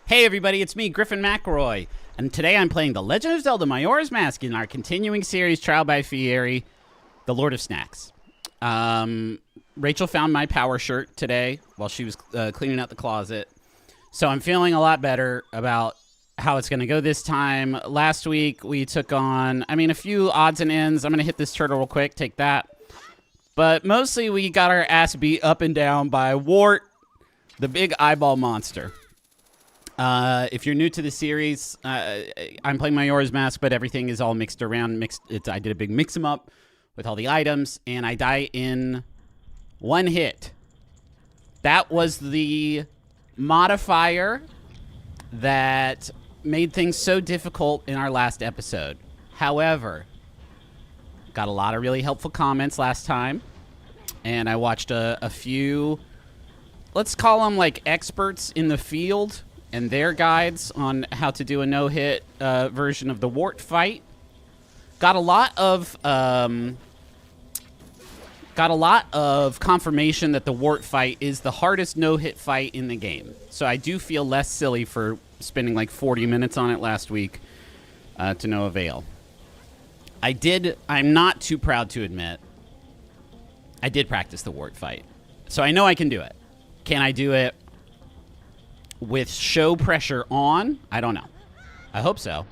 Hey everybody, it's me, Griffin McElroy, and today I'm playing The Legend of Zelda Majora's Mask in our continuing series, Trial by Fieri, The Lord of Snacks. Rachel found my power shirt today while she was cleaning out the closet, so I'm feeling a lot better about how it's going to go this time. Last week we took on, a few odds and ends. I'm going to hit this turtle real quick, take that. But mostly we got our ass beat up and down by Wart, the big eyeball monster. If you're new to the series, I'm playing Majora's Mask, but everything is all mixed around. I did a big mix 'em up with all the items, and I die in one hit. That was the modifier that made things so difficult in our last episode. However, got a lot of really helpful comments last time, and I watched a few, let's call them like experts in the field, and their guides on how to do a no-hit version of the Wart fight. Got a lot of confirmation that the Wart fight is the hardest no-hit fight in the game. So I do feel less silly for spending like 40 minutes on it last week to no avail. I'm not too proud to admit, I did practice the Wart fight. So I know I can do it. Can I do it with show pressure on? I don't know. I hope so.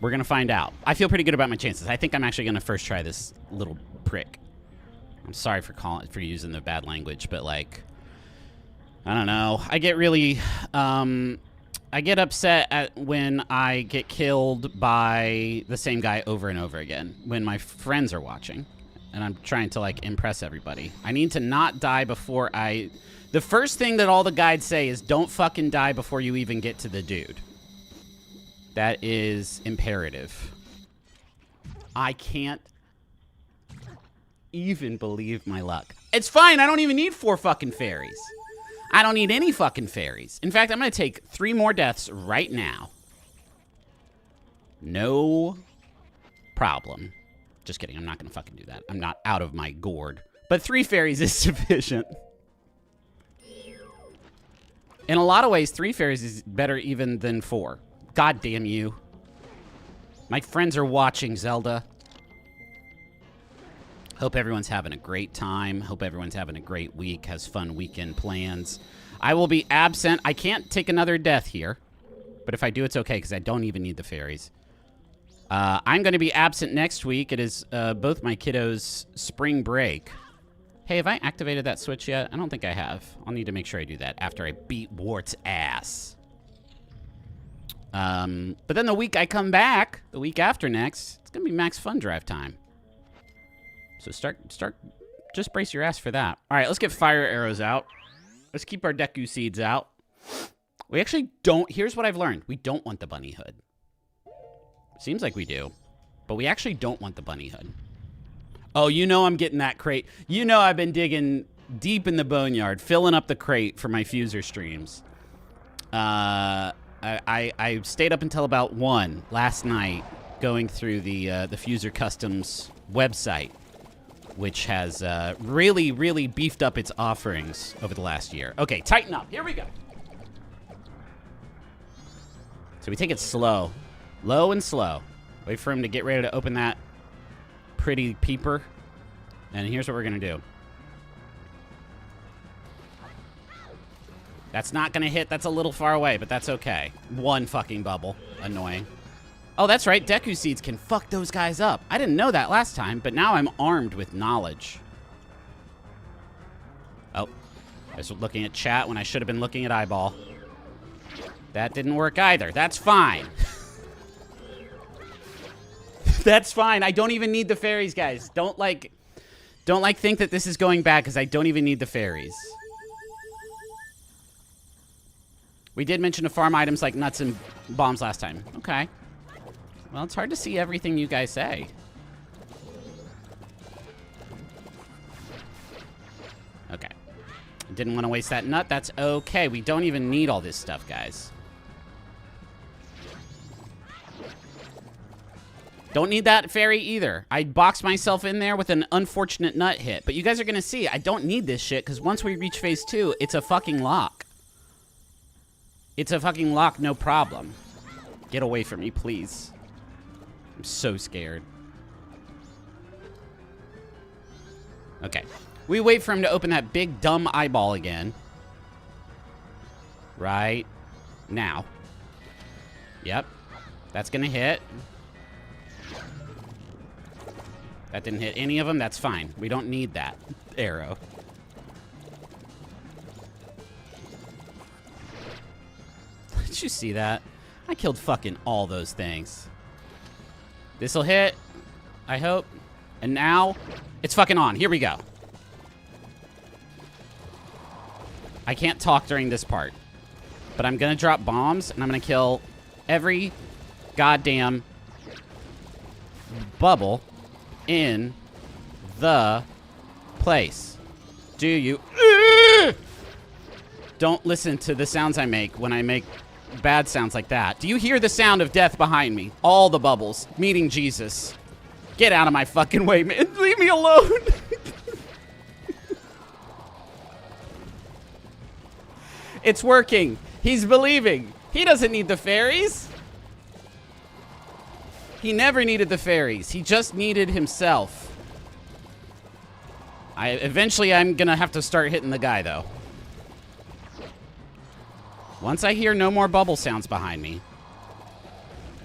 We're going to find out. I feel pretty good about my chances. I think I'm actually going to first try this little prick. I'm sorry for using the bad language, but like, I don't know. I get really, I get upset when I get killed by the same guy over and over again when my friends are watching and I'm trying to like impress everybody. I need to not die before the first thing that all the guides say is don't fucking die before you even get to the dude. That is imperative. I can't even believe my luck. It's fine. I don't even need 4 fucking fairies. I don't need any fucking fairies. In fact, I'm going to take 3 more deaths right now. No problem. Just kidding. I'm not going to fucking do that. I'm not out of my gourd. But 3 fairies is sufficient. In a lot of ways, 3 fairies is better even than 4. God damn you. My friends are watching, Zelda. Hope everyone's having a great time. Hope everyone's having a great week, has fun weekend plans. I will be absent. I can't take another death here. But if I do, it's okay, because I don't even need the fairies. I'm going to be absent next week. It is both my kiddos' spring break. Hey, have I activated that switch yet? I don't think I have. I'll need to make sure I do that after I beat Wart's ass. But then the week I come back, the week after next, it's going to be Max Fun Drive time. So just brace your ass for that. All right, let's get fire arrows out. Let's keep our Deku seeds out. We actually don't, here's what I've learned. We don't want the bunny hood. Seems like we do, but we actually don't want the bunny hood. Oh, you know I'm getting that crate. You know I've been digging deep in the boneyard, filling up the crate for my Fuser streams. I stayed up until about 1 last night going through the Fuser Customs website, which has really, really beefed up its offerings over the last year. Okay, tighten up. Here we go. So we take it slow. Low and slow. Wait for him to get ready to open that pretty peeper. And here's what we're going to do. That's not going to hit. That's a little far away, but that's okay. 1 fucking bubble. Annoying. Oh, that's right. Deku seeds can fuck those guys up. I didn't know that last time, but now I'm armed with knowledge. Oh. I was looking at chat when I should have been looking at eyeball. That didn't work either. That's fine. That's fine. I don't even need the fairies, guys. Don't think that this is going bad because I don't even need the fairies. We did mention to farm items like nuts and bombs last time. Okay. Well, it's hard to see everything you guys say. Okay. Didn't want to waste that nut. That's okay. We don't even need all this stuff, guys. Don't need that fairy either. I boxed myself in there with an unfortunate nut hit. But you guys are going to see, I don't need this shit because once we reach phase 2, it's a fucking lock. It's a fucking lock, no problem. Get away from me, please. I'm so scared. Okay. We wait for him to open that big, dumb eyeball again. Right now. Yep. That's gonna hit. That didn't hit any of them. That's fine. We don't need that arrow. Did you see that? I killed fucking all those things. This'll hit, I hope. And now, it's fucking on. Here we go. I can't talk during this part. But I'm gonna drop bombs, and I'm gonna kill every goddamn bubble in the place. Do you... Don't listen to the sounds I make when I make bad sounds like that. Do you hear the sound of death behind me? All the bubbles. Meeting Jesus. Get out of my fucking way, man. Leave me alone. It's working. He's believing. He doesn't need the fairies. He never needed the fairies. He just needed himself. Eventually, I'm gonna have to start hitting the guy, though. Once I hear no more bubble sounds behind me.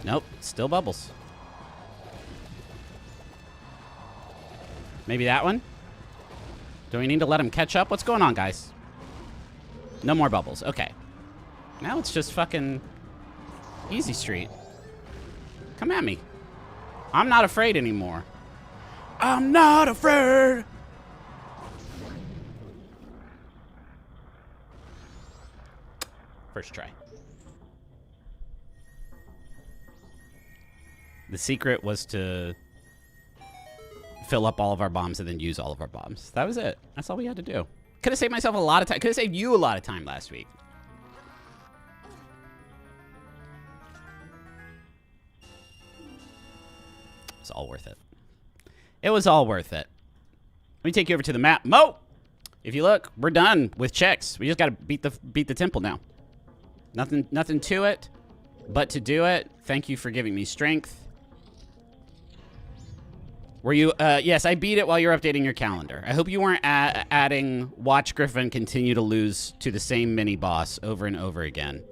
Nope, still bubbles. Maybe that one? Do we need to let him catch up? What's going on, guys? No more bubbles. Okay. Now it's just fucking easy street. Come at me. I'm not afraid anymore. I'm not afraid. First try. The secret was to fill up all of our bombs and then use all of our bombs. That was it. That's all we had to do. Could have saved myself a lot of time. Could have saved you a lot of time last week. It was all worth it. It was all worth it. Let me take you over to the map. Mo! If you look, we're done with checks. We just got to beat the temple now. Nothing to it but to do it. Thank you for giving me strength. Were you, yes, I beat it while you're updating your calendar. I hope you weren't adding watch Griffin continue to lose to the same mini boss over and over again.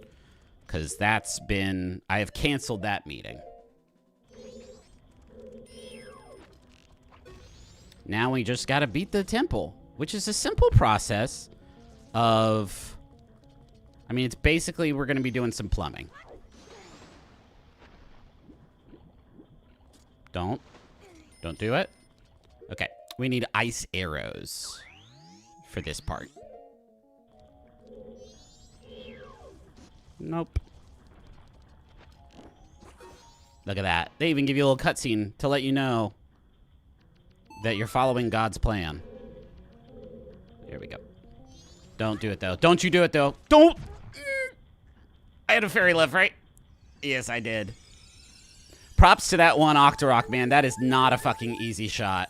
Because that's been, I have canceled that meeting. Now we just gotta beat the temple, which is a simple process of, I mean, it's basically we're gonna be doing some plumbing. Don't do it. Okay, we need ice arrows for this part. Nope. Look at that. They even give you a little cutscene to let you know that you're following God's plan. Here we go. Don't do it, though. Don't you do it, though. Don't! I had a fairy left, right? Yes, I did. Props to that one Octorok, man. That is not a fucking easy shot.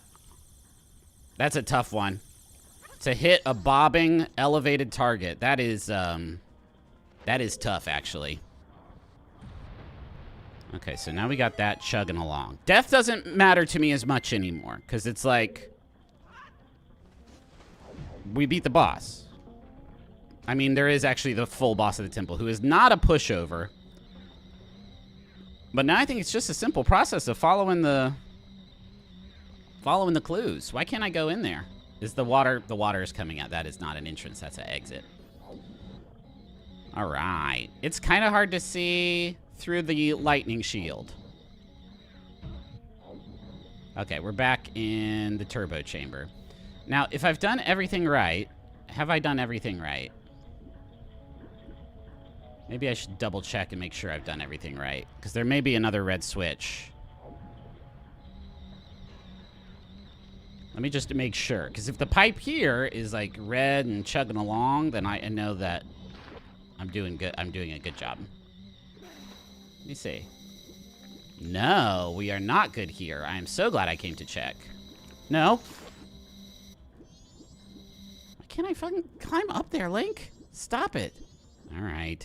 That's a tough one. To hit a bobbing, elevated target. That is tough, actually. Okay, so now we got that chugging along. Death doesn't matter to me as much anymore, because it's like, we beat the boss. I mean, there is actually the full boss of the temple, who is not a pushover. But now I think it's just a simple process of following the clues. Why can't I go in there? Is the water is coming out. That is not an entrance, that's an exit. All right. It's kind of hard to see through the lightning shield. Okay, we're back in the turbo chamber. Now, if I've done everything right, have I done everything right? Maybe I should double check and make sure I've done everything right, because there may be another red switch. Let me just make sure, because if the pipe here is like red and chugging along, then I know that I'm doing good. I'm doing a good job. Let me see. No, we are not good here. I am so glad I came to check. No. Why can't I fucking climb up there, Link? Stop it. All right.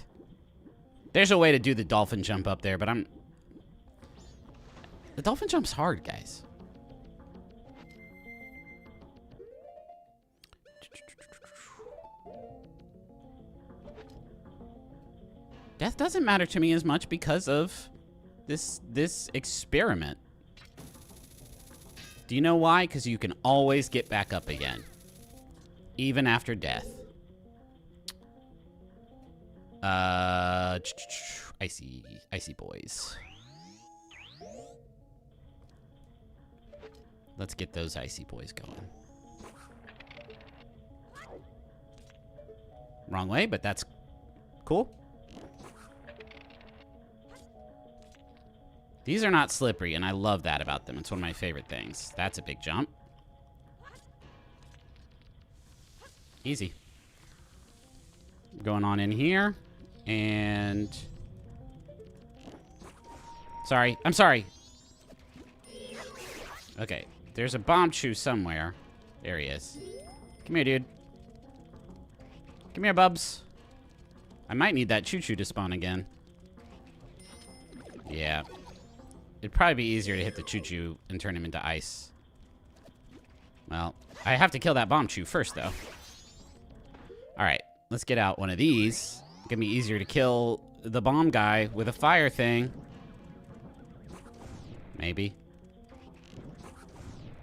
There's a way to do the dolphin jump up there, but the dolphin jump's hard, guys. Death doesn't matter to me as much because of this experiment. Do you know why? Because you can always get back up again. Even after death. Icy boys. Let's get those icy boys going. Wrong way, but that's cool. These are not slippery, and I love that about them. It's one of my favorite things. That's a big jump. Easy. Going on in here. And... Sorry. I'm sorry. Okay. There's a bomb chew somewhere. There he is. Come here, dude. Come here, bubs. I might need that choo-choo to spawn again. Yeah. It'd probably be easier to hit the choo-choo and turn him into ice. Well, I have to kill that bomb chew first, though. Alright, let's get out one of these. It's gonna be easier to kill the bomb guy with a fire thing. Maybe.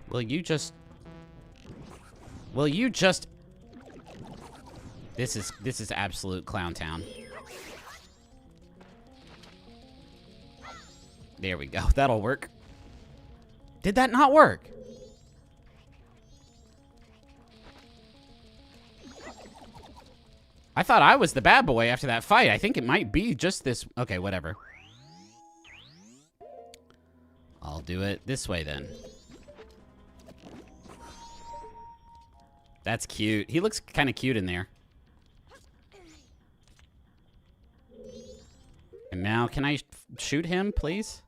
Will you just... This is absolute clown town. There we go. That'll work. Did that not work? I thought I was the bad boy after that fight. I think it might be just this. Okay, whatever. I'll do it this way then. That's cute. He looks kind of cute in there. And now, can I shoot him, please?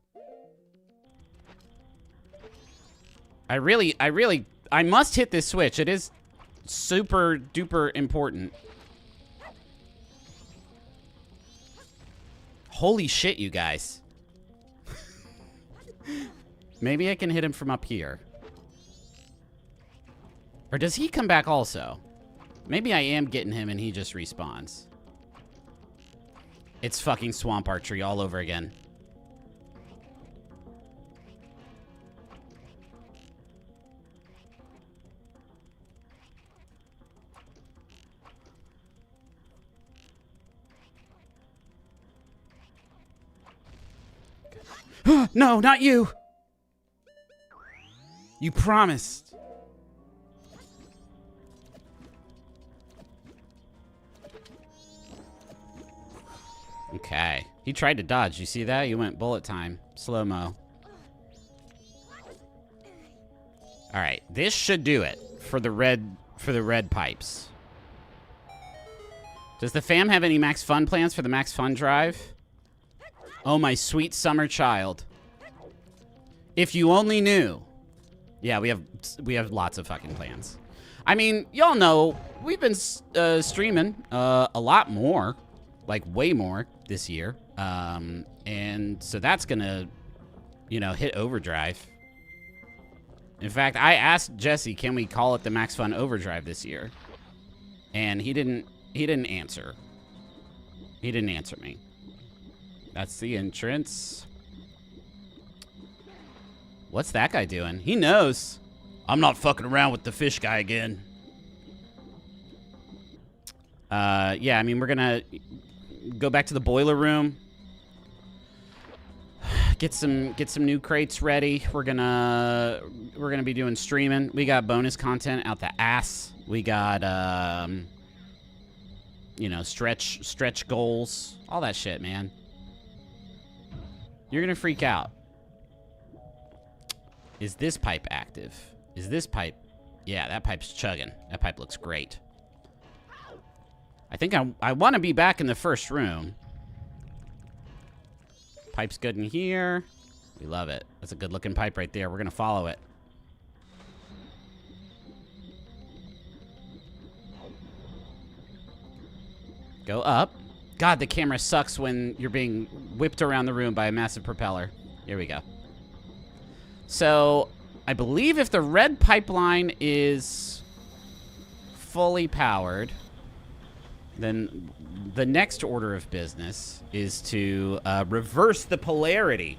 I must hit this switch. It is super duper important. Holy shit, you guys. Maybe I can hit him from up here. Or does he come back also? Maybe I am getting him and he just respawns. It's fucking swamp archery all over again. No, not you! You promised. Okay. He tried to dodge. You see that? He went bullet time. Slow-mo. Alright. This should do it for the red pipes. Does the fam have any Max Fun plans for the Max Fun drive? Oh, my sweet summer child. If you only knew. Yeah, we have lots of fucking plans. I mean, y'all know, we've been streaming a lot more. Like, way more this year. And so that's gonna, you know, hit overdrive. In fact, I asked Jesse, can we call it the Max Fun Overdrive this year? And he didn't answer. He didn't answer me. That's the entrance. What's that guy doing? He knows. I'm not fucking around with the fish guy again. Yeah, I mean, we're gonna go back to the boiler room. Get some new crates ready. We're gonna be doing streaming. We got bonus content out the ass. We got you know, stretch goals, all that shit, man. You're gonna freak out. Is this pipe active? Is this pipe? Yeah, that pipe's chugging. That pipe looks great. I think I want to be back in the first room. Pipe's good in here. We love it. That's a good looking pipe right there. We're gonna follow it. Go up. God, the camera sucks when you're being whipped around the room by a massive propeller. Here we go. So, I believe if the red pipeline is fully powered, then the next order of business is to reverse the polarity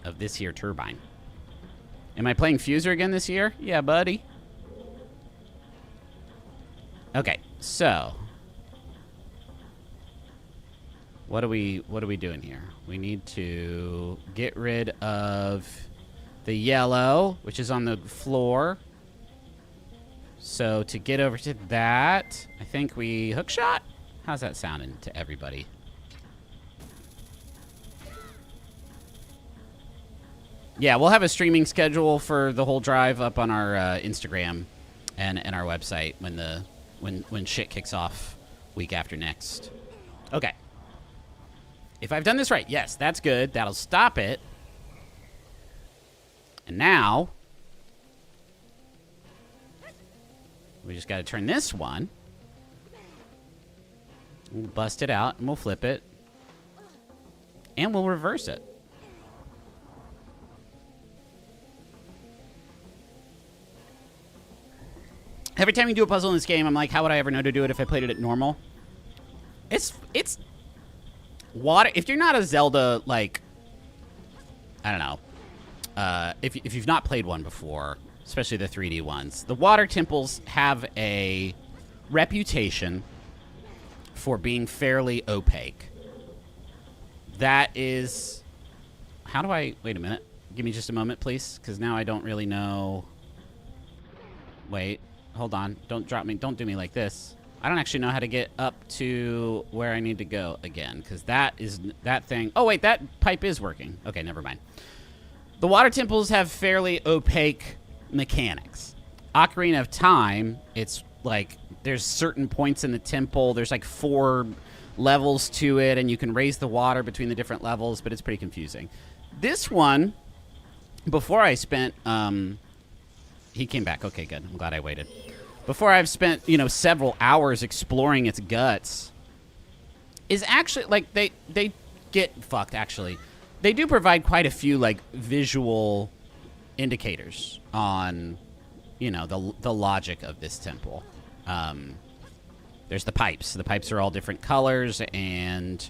of this here turbine. Am I playing Fuser again this year? Yeah, buddy. Okay, so what are we doing here? We need to get rid of the yellow, which is on the floor. So to get over to that, I think we hook shot. How's that sounding to everybody? Yeah, we'll have a streaming schedule for the whole drive up on our Instagram and our website when shit kicks off week after next. Okay. If I've done this right, yes, that's good. That'll stop it. And now we just got to turn this one. We'll bust it out and we'll flip it. And we'll reverse it. Every time you do a puzzle in this game, I'm like, how would I ever know to do it if I played it at normal? It's water. If you're not a Zelda, like, I don't know. If you've not played one before, especially the 3D ones, the water temples have a reputation for being fairly opaque. That is... How do I... Wait a minute. Give me just a moment, please, because now I don't really know... Wait. Hold on. Don't drop me. Don't do me like this. I don't actually know how to get up to where I need to go again, because that thing... Oh, wait, that pipe is working. Okay, never mind. The water temples have fairly opaque mechanics. Ocarina of Time, it's like there's certain points in the temple. There's like 4 levels to it, and you can raise the water between the different levels, but it's pretty confusing. This one, before I spent... He came back. Okay, good. I'm glad I waited. Before I've spent, several hours exploring its guts, is actually, like, they get fucked, actually. They do provide quite a few, like, visual indicators on, the logic of this temple. There's the pipes. The pipes are all different colors, and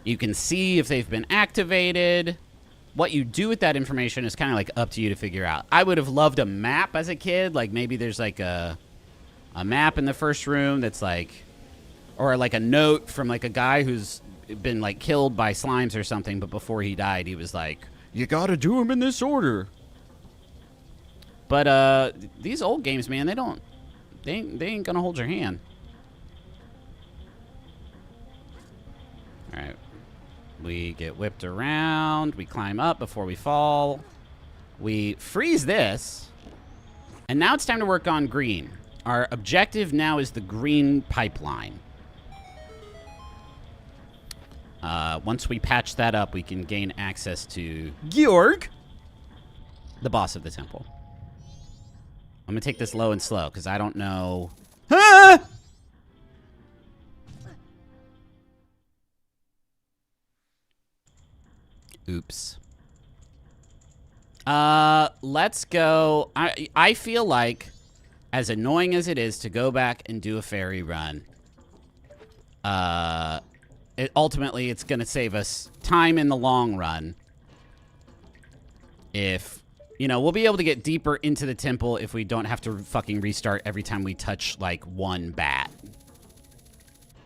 you can see if they've been activated. What you do with that information is kind of like up to you to figure out. I would have loved a map as a kid. Like maybe there's like a map in the first room that's like, or like a note from like a guy who's been like killed by slimes or something, but before he died, he was like, you gotta do them in this order. But these old games, man, they ain't gonna hold your hand. All right. We get whipped around. We climb up before we fall. We freeze this. And now it's time to work on green. Our objective now is the green pipeline. Once we patch that up, we can gain access to Gyorg, the boss of the temple. I'm going to take this low and slow because I don't know. Ah! Oops. Let's go. I feel like, as annoying as it is to go back and do a fairy run, ultimately it's going to save us time in the long run. If, we'll be able to get deeper into the temple if we don't have to fucking restart every time we touch, like, one bat.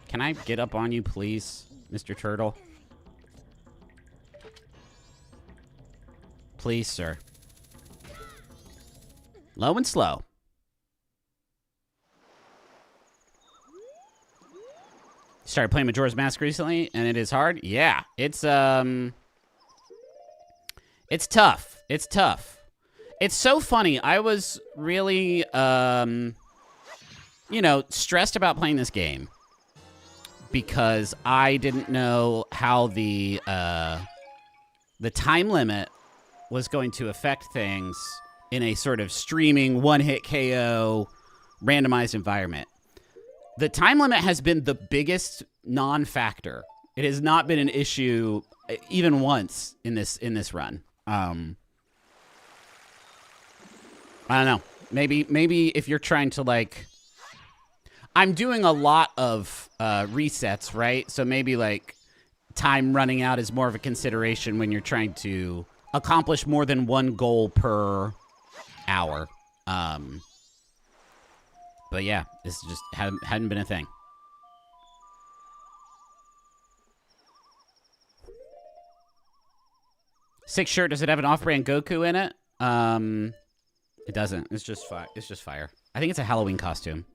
Can I get up on you, please, Mr. Turtle? Please, sir. Low and slow. Started playing Majora's Mask recently, and it is hard. Yeah, it's tough. It's tough. It's so funny. I was really, stressed about playing this game because I didn't know how the time limit was going to affect things in a sort of streaming one-hit KO randomized environment. The time limit has been the biggest non-factor. It has not been an issue even once in this run. I don't know. Maybe if you're trying to, like, I'm doing a lot of resets, right? So maybe, like, time running out is more of a consideration when you're trying to accomplish more than one goal per hour. But yeah, this just hadn't been a thing. Six shirt, does it have an off-brand Goku in it? It doesn't. It's just fire. It's just fire. I think it's a Halloween costume.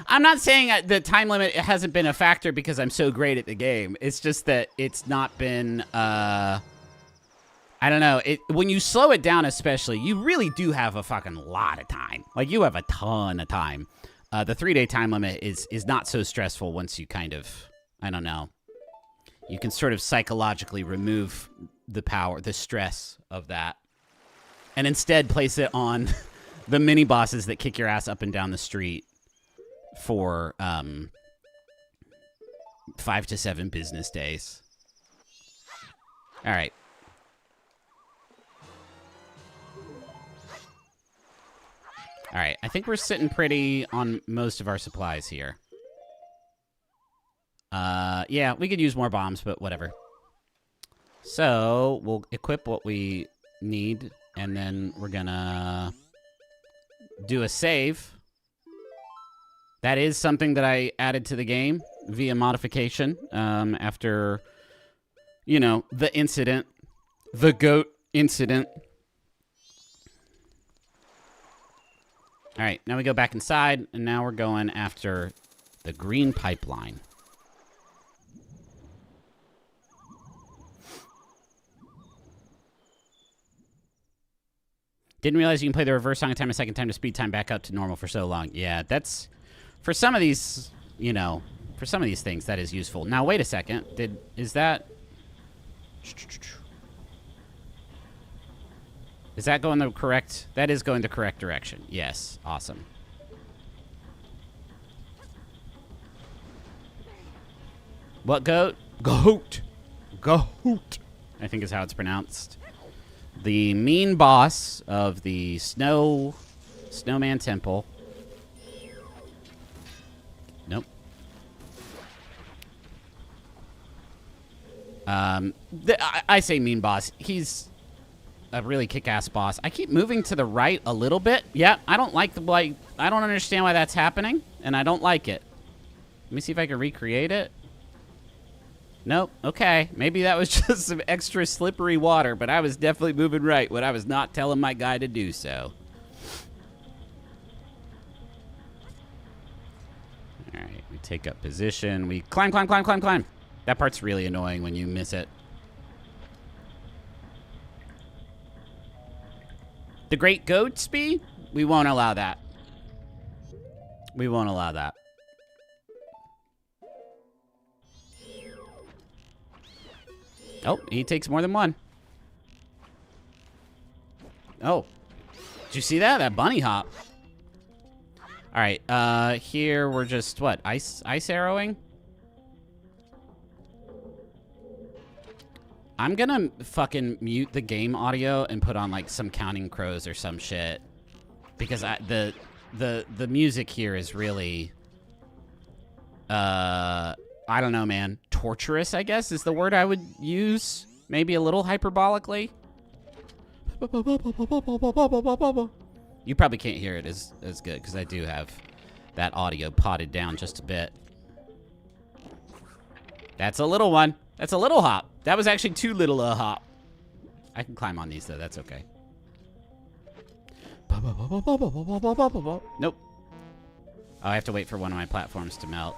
I'm not saying the time limit hasn't been a factor because I'm so great at the game. It's just that it's not been, I don't know. When you slow it down especially, you really do have a fucking lot of time. Like, you have a ton of time. The 3-day time limit is not so stressful once you kind of, I don't know. You can sort of psychologically remove the stress of that. And instead place it on the mini bosses that kick your ass up and down the street for 5 to 7 business days. All right. All right, I think we're sitting pretty on most of our supplies here. Yeah, we could use more bombs, but whatever. So we'll equip what we need, and then we're gonna do a save. That is something that I added to the game via modification after, you know, the incident, the goat incident. All right, now we go back inside, and now we're going after the green pipeline. Didn't realize you can play the reverse song a time a second time to speed time back up to normal for so long. Yeah, that's, for some of these, you know, for some of these things, that is useful. Now, wait a second. Is that going the correct? That is going the correct direction. Yes. Awesome. What goat? Goat. Goat. I think is how it's pronounced. The mean boss of the Snowman Temple. Nope. I say mean boss. He's a really kick-ass boss. I keep moving to the right a little bit. Yeah, I don't like the, like, I don't understand why that's happening, and I don't like it. Let me see if I can recreate it. Nope. Okay. Maybe that was just some extra slippery water, but I was definitely moving right when I was not telling my guy to do so. All right. We take up position. We climb, climb, climb, climb, climb. That part's really annoying when you miss it. The Great Goatsby? We won't allow that. We won't allow that. Oh, he takes more than one. Oh. Did you see that? That bunny hop. All right, here we're just, what, ice arrowing? I'm gonna fucking mute the game audio and put on, like, some Counting Crows or some shit. Because the music here is really, I don't know, man. Torturous, I guess, is the word I would use. Maybe a little hyperbolically. You probably can't hear it as good, because I do have that audio potted down just a bit. That's a little one. That's a little hop. That was actually too little a hop. I can climb on these, though. That's okay. Nope. Oh, I have to wait for one of my platforms to melt.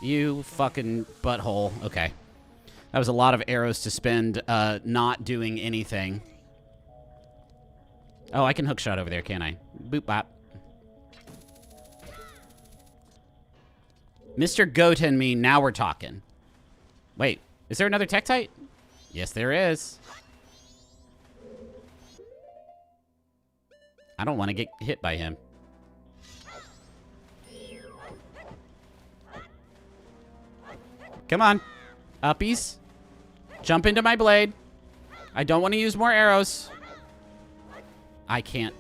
You fucking butthole. Okay. That was a lot of arrows to spend not doing anything. Oh, I can hookshot over there, can't I? Boop bop. Mr. Goat and me, now we're talking. Wait, is there another Tektite? Yes, there is. I don't want to get hit by him. Come on. Uppies. Jump into my blade. I don't want to use more arrows. I can't.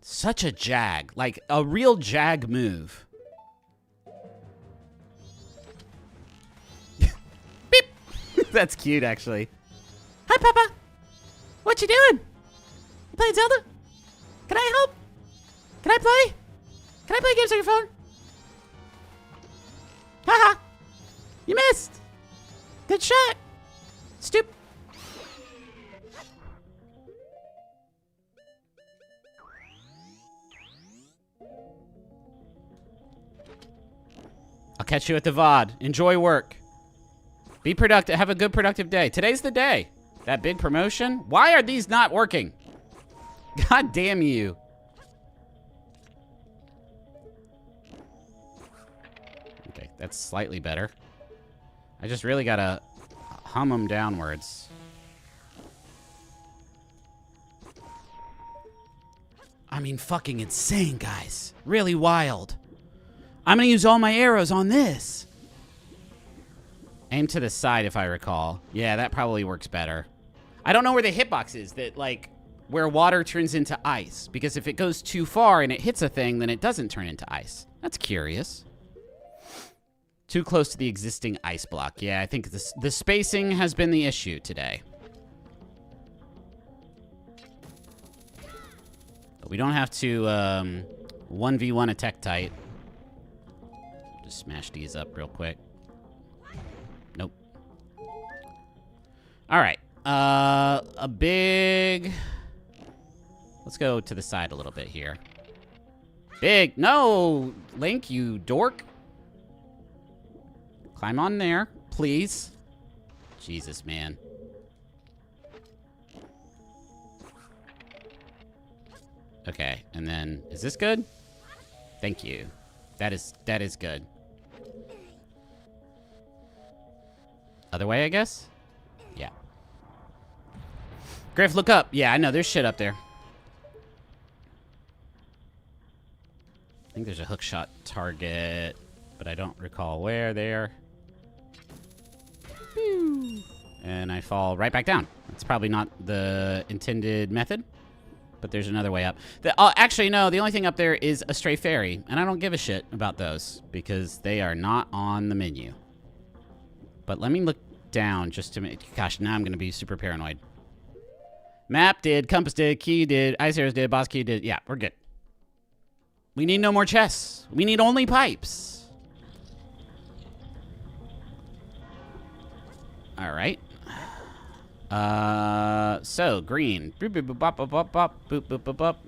Such a jag. Like, a real jag move. Beep. That's cute, actually. Hi, Papa. What you doing? You playing Zelda? Can I help? Can I play? Can I play games on your phone? Haha. You missed. Good shot. Stoop. I'll catch you at the VOD. Enjoy work. Be productive. Have a good productive day. Today's the day. That big promotion? Why are these not working? God damn you. Okay, that's slightly better. I just really gotta hum them downwards. I mean, fucking insane, guys. Really wild. I'm gonna use all my arrows on this. Aim to the side, if I recall. Yeah, that probably works better. I don't know where the hitbox is, that, like, where water turns into ice. Because if it goes too far and it hits a thing, then it doesn't turn into ice. That's curious. Too close to the existing ice block. Yeah, I think the spacing has been the issue today. But we don't have to 1v1 a Tektite. Just smash these up real quick. Nope. All right. A big... Let's go to the side a little bit here. Big... No! Link, you dork. Climb on there, please. Jesus, man. Okay, and then... Is this good? Thank you. That is good. Other way, I guess? Yeah. Griff, look up. Yeah, I know. There's shit up there. I think there's a hookshot target, but I don't recall where there. And I fall right back down. That's probably not the intended method, but there's another way up. Actually, no. The only thing up there is a stray fairy, and I don't give a shit about those because they are not on the menu. But let me look down just to make... Gosh, now I'm going to be super paranoid. Map did, compass did, key did, ice arrows did, boss key did. Yeah, we're good. We need no more chests. We need only pipes. All right. So green. Boop, boop, boop, bop, bop, bop, bop, boop, boop, boop, bop.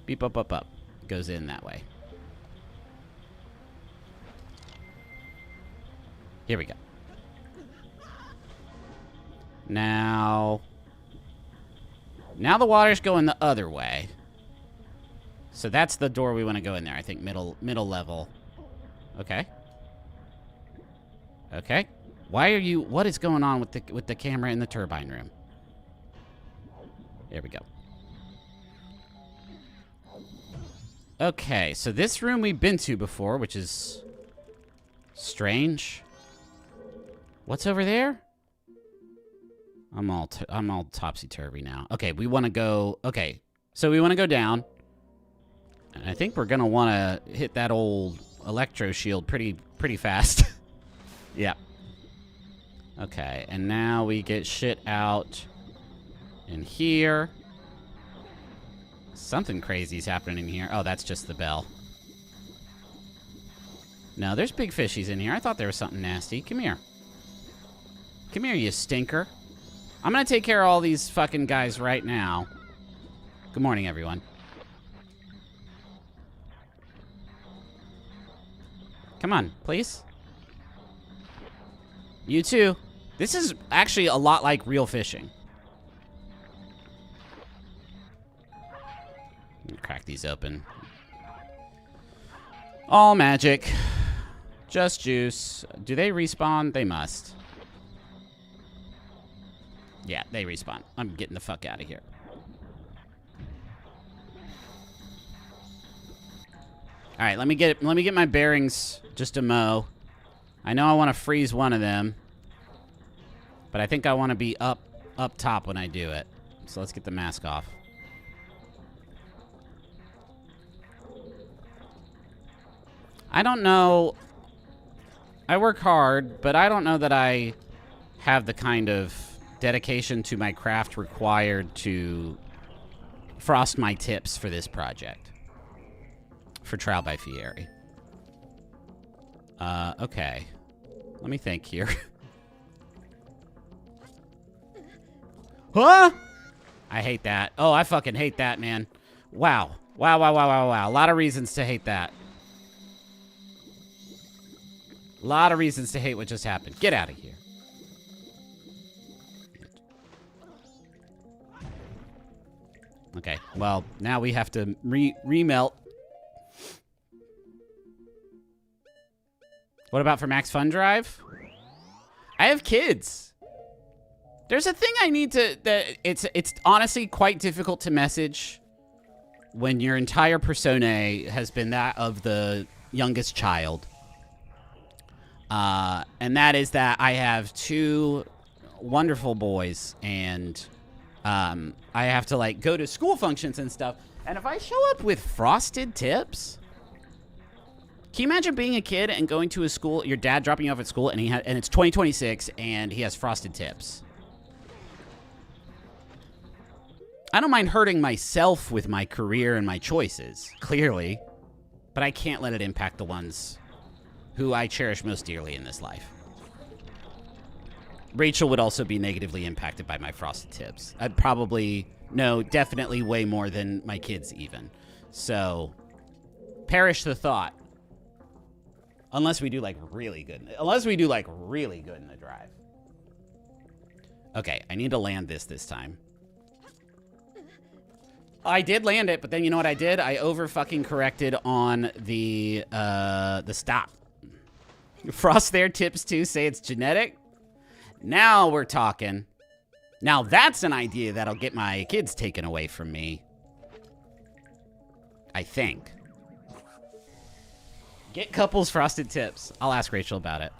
Beep, bop, bop, bop. Goes in that way. Here we go. Now the water's going the other way. So that's the door we want to go in there. I think middle level. Okay. Okay. Why are you... What is going on with the camera in the turbine room? There we go. Okay, so this room we've been to before, which is strange. What's over there? I'm all topsy-turvy now. Okay, we want to go... Okay, so we want to go down. And I think we're going to want to hit that old electro shield pretty fast. Yeah. Okay, and now we get shit out in here. Something crazy's happening here. Oh, that's just the bell. No, there's big fishies in here. I thought there was something nasty. Come here. Come here, you stinker. I'm gonna take care of all these fucking guys right now. Good morning, everyone. Come on, please. You too. This is actually a lot like real fishing. Crack these open. All magic. Just juice. Do they respawn? They must. Yeah, they respawn. I'm getting the fuck out of here. All right, let me get my bearings just a mo. I know I want to freeze one of them, but I think I want to be up top when I do it. So let's get the mask off. I don't know. I work hard, but I don't know that I have the kind of dedication to my craft required to frost my tips for this project. For Trial by Fieri. Okay. Let me think here. Huh? I hate that. Oh, I fucking hate that, man. Wow. Wow, wow, wow, wow, wow. A lot of reasons to hate that. A lot of reasons to hate what just happened. Get out of here. Okay, well, now we have to remelt. What about for Max Fun Drive? I have kids. There's a thing I need to... It's honestly quite difficult to message when your entire persona has been that of the youngest child. And that is that I have two wonderful boys, and I have to, like, go to school functions and stuff. And if I show up with frosted tips... Can you imagine being a kid and going to a school, your dad dropping you off at school, and and it's 2026, and he has frosted tips? I don't mind hurting myself with my career and my choices, clearly, but I can't let it impact the ones who I cherish most dearly in this life. Rachel would also be negatively impacted by my frosted tips. I'd probably, no, definitely way more than my kids even. So, perish the thought. Unless we do, like, really good. Unless we do, like, really good in the drive. Okay, I need to land this time. I did land it, but then you know what I did? I over-fucking-corrected on the stop. Frost their tips, too. Say it's genetic. Now we're talking. Now that's an idea that'll get my kids taken away from me. I think. Get couples frosted tips. I'll ask Rachel about it.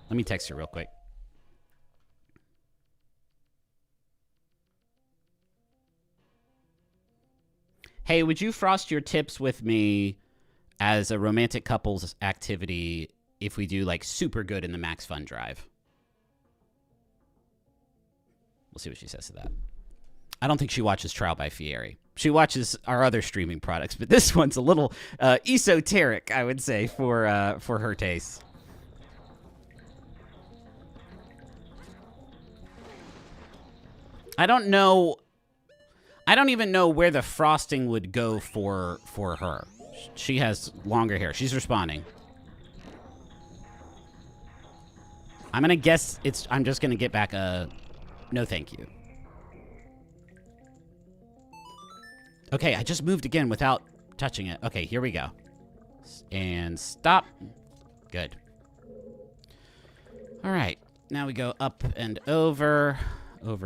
Let me text her real quick. Hey, would you frost your tips with me as a romantic couples activity if we do, like, super good in the Max Fun Drive? We'll see what she says to that. I don't think she watches Trial by Fieri. She watches our other streaming products, but this one's a little esoteric, I would say, for her taste. I don't know. I don't even know where the frosting would go for her. She has longer hair. She's responding. I'm gonna guess it's. I'm just gonna get back a no, thank you. Okay, I just moved again without touching it. Okay, here we go. And stop. Good. All right, now we go up and over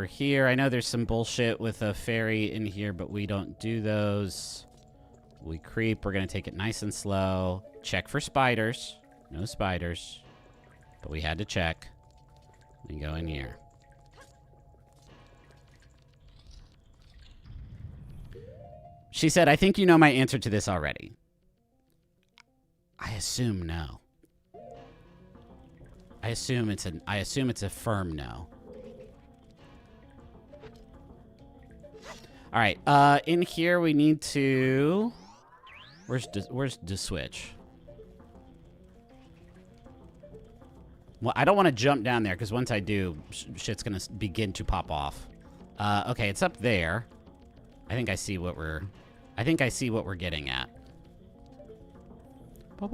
here. I know there's some bullshit with a fairy in here, but we don't do those. We creep. We're gonna take it nice and slow. Check for spiders. No spiders, but we had to check. We go in here. She said, I think you know my answer to this already. I assume no. I assume it's a firm no. All right, in here we need to... Where's the switch? Well, I don't want to jump down there, because once I do, shit's going to begin to pop off. Okay, it's up there. I think I see what we're getting at. All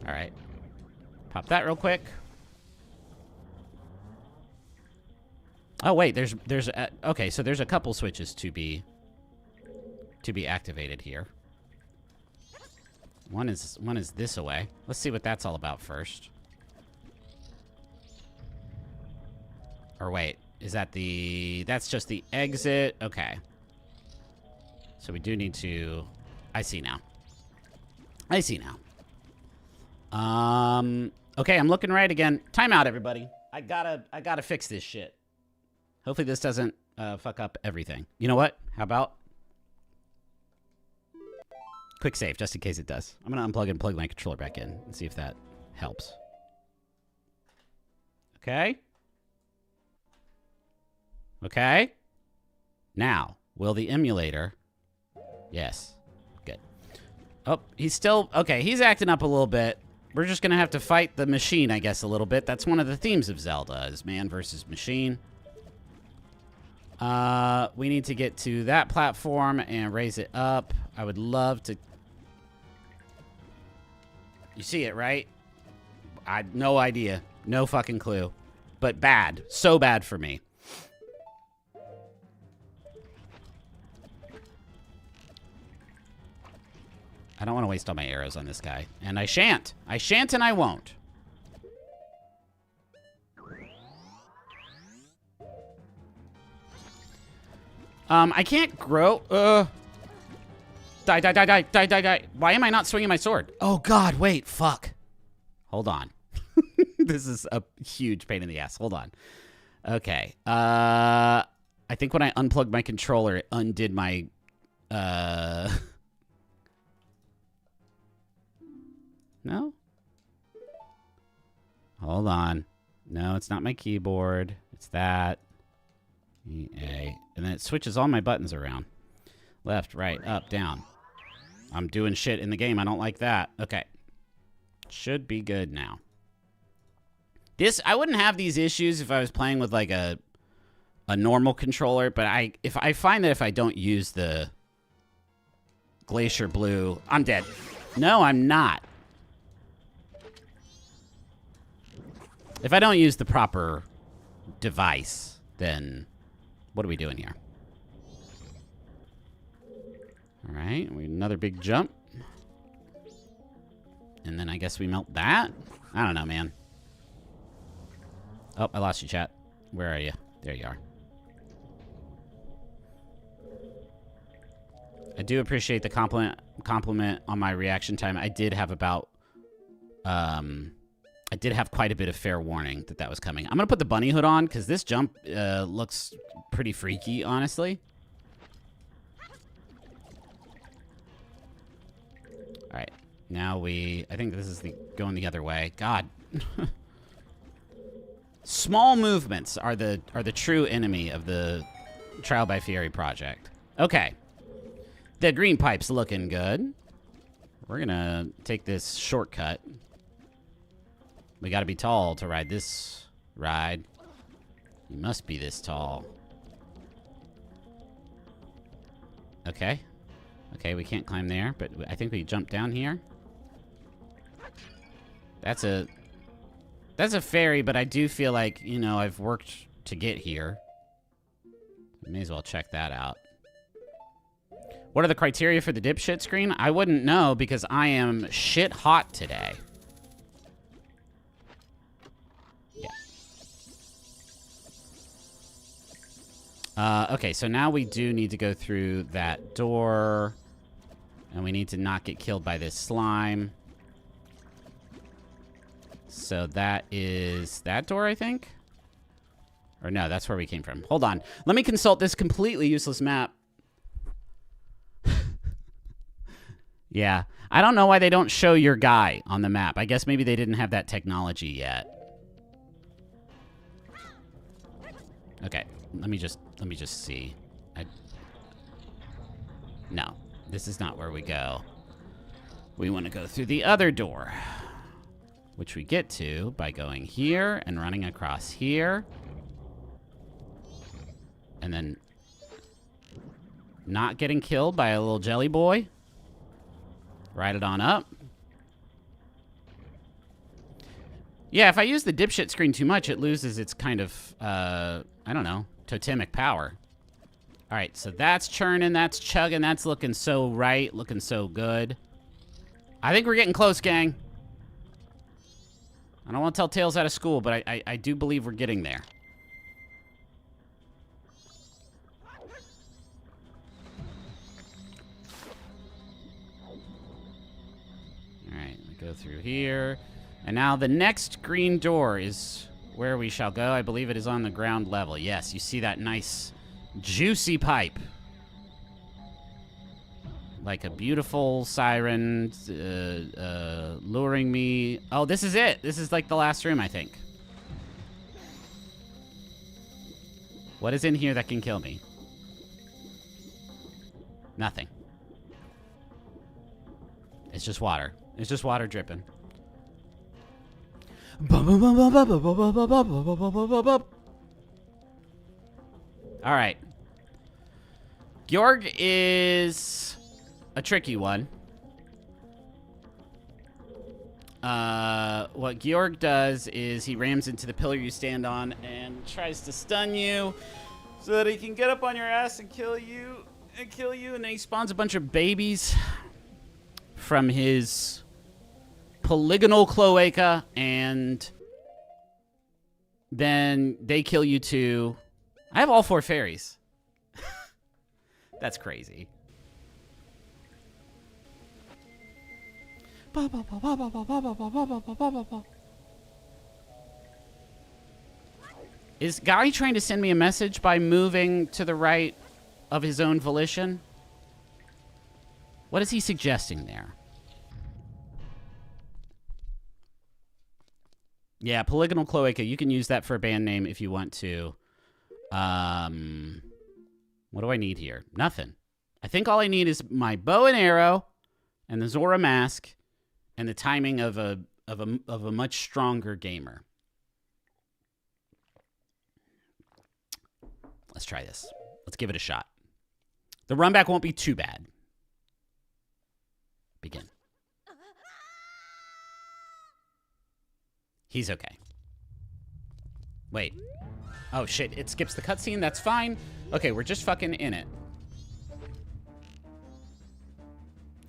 right. Pop that real quick. Oh wait, okay, so there's a couple switches to be activated here. One is this away. Let's see what that's all about first. Or wait, is that the... That's just the exit. Okay. So we do need to... I see now. I see now. Okay, I'm looking right again. Time out, everybody. I gotta fix this shit. Hopefully this doesn't fuck up everything. You know what? How about... Quick save, just in case it does. I'm gonna unplug and plug my controller back in and see if that helps. Okay. Okay. Now, will the emulator... Yes. Good. Oh, he's still... Okay, he's acting up a little bit. We're just gonna have to fight the machine, I guess, a little bit. That's one of the themes of Zelda, is man versus machine. We need to get to that platform and raise it up. I would love to... You see it, right? No idea. No fucking clue. But bad. So bad for me. I don't want to waste all my arrows on this guy. And I shan't. I shan't and I won't. I can't grow. Die, die, die, die, die, die, die. Why am I not swinging my sword? Oh, God, wait, fuck. Hold on. This is a huge pain in the ass. Hold on. Okay. I think when I unplugged my controller, it undid my... No? Hold on. No, it's not my keyboard. It's that. EA. And then it switches all my buttons around. Left, right, up, down. I'm doing shit in the game. I don't like that. Okay. Should be good now. I wouldn't have these issues if I was playing with like a normal controller, but I find that if I don't use the Glacier Blue, I'm dead. No, I'm not. If I don't use the proper device, then what are we doing here? All right, another big jump. And then I guess we melt that? I don't know, man. Oh, I lost you, chat. Where are you? There you are. I do appreciate the compliment on my reaction time. I did have about... I did have quite a bit of fair warning that that was coming. I'm going to put the bunny hood on because this jump looks pretty freaky, honestly. All right. Now I think this is going the other way. God. Small movements are the true enemy of the Trial by Fieri project. Okay. The green pipe's looking good. We're going to take this shortcut. We gotta be tall to ride this ride. You must be this tall. Okay. Okay, we can't climb there, but I think we jump down here. That's a ferry, but I do feel like, you know, I've worked to get here. May as well check that out. What are the criteria for the dipshit screen? I wouldn't know because I am shit hot today. Okay, so now we do need to go through that door. And we need to not get killed by this slime. So that is that door, I think? Or no, that's where we came from. Hold on. Let me consult this completely useless map. Yeah. I don't know why they don't show your guy on the map. I guess maybe they didn't have that technology yet. Okay. Let me just see. No, this is not where we go. We want to go through the other door, which we get to by going here and running across here. And then not getting killed by a little jelly boy. Ride it on up. Yeah, if I use the dipshit screen too much, it loses its kind of, I don't know, totemic power. All right, so that's churning, that's chugging, that's looking so right, looking so good. I think we're getting close, gang. I don't want to tell tales out of school, but I do believe we're getting there. Go through here. And now the next green door is where we shall go. I believe it is on the ground level. Yes, you see that nice, juicy pipe. Like a beautiful siren luring me. Oh, this is it. This is like the last room, I think. What is in here that can kill me? Nothing. It's just water. It's just water dripping. All right. Gyorg is a tricky one. What Gyorg does is he rams into the pillar you stand on and tries to stun you so that he can get up on your ass and kill you. And then he spawns a bunch of babies from his polygonal cloaca, and then they kill you too. I have all 4 fairies. That's crazy. Is Guy trying to send me a message by moving to the right of his own volition? What is he suggesting there? Yeah, polygonal cloaca. You can use that for a band name if you want to. What do I need here? Nothing. I think all I need is my bow and arrow and the Zora mask and the timing of a much stronger gamer. Let's try this. Let's give it a shot. The run back won't be too bad. Begin. He's okay. Wait. Oh, shit. It skips the cutscene. That's fine. Okay, we're just fucking in it.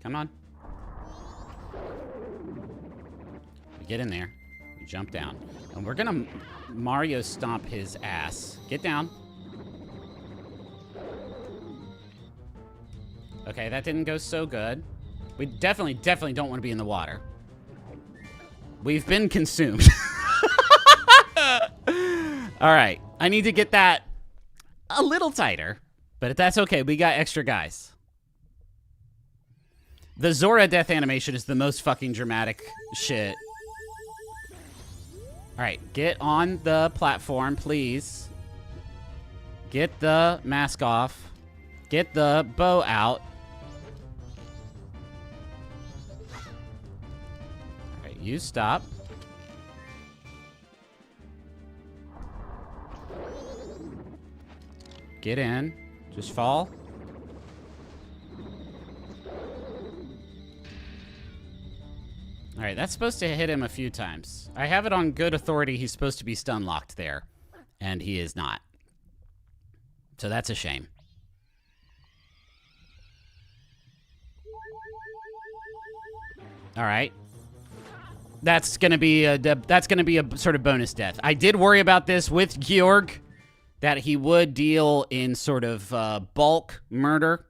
Come on. We get in there. We jump down. And we're gonna Mario stomp his ass. Get down. Okay, that didn't go so good. We definitely don't want to be in the water. We've been consumed. All right. I need to get that a little tighter, but that's okay. We got extra guys. The Zora death animation is the most fucking dramatic shit. All right. Get on the platform, please. Get the mask off. Get the bow out. All right. You stop. Get in. Just fall. All right, that's supposed to hit him a few times. I have it on good authority. He's supposed to be stun locked there, and he is not. So that's a shame. All right. That's gonna be a sort of bonus death. I did worry about this with Gyorg, that he would deal in sort of bulk murder.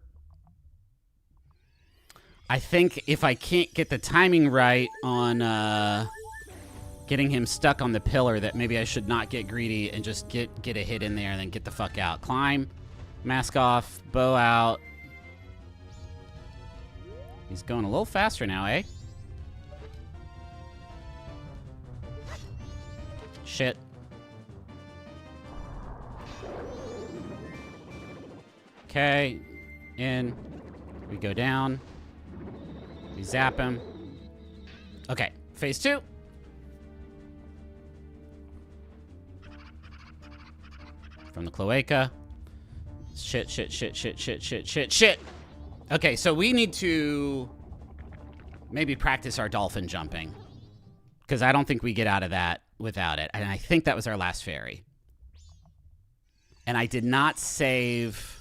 I think if I can't get the timing right on getting him stuck on the pillar, that maybe I should not get greedy and just get a hit in there and then get the fuck out. Climb, mask off, bow out. He's going a little faster now, eh? Shit. Okay, in. We go down. We zap him. Okay, phase 2. From the cloaca. Shit. Okay, so we need to maybe practice our dolphin jumping, because I don't think we get out of that without it. And I think that was our last fairy. And I did not save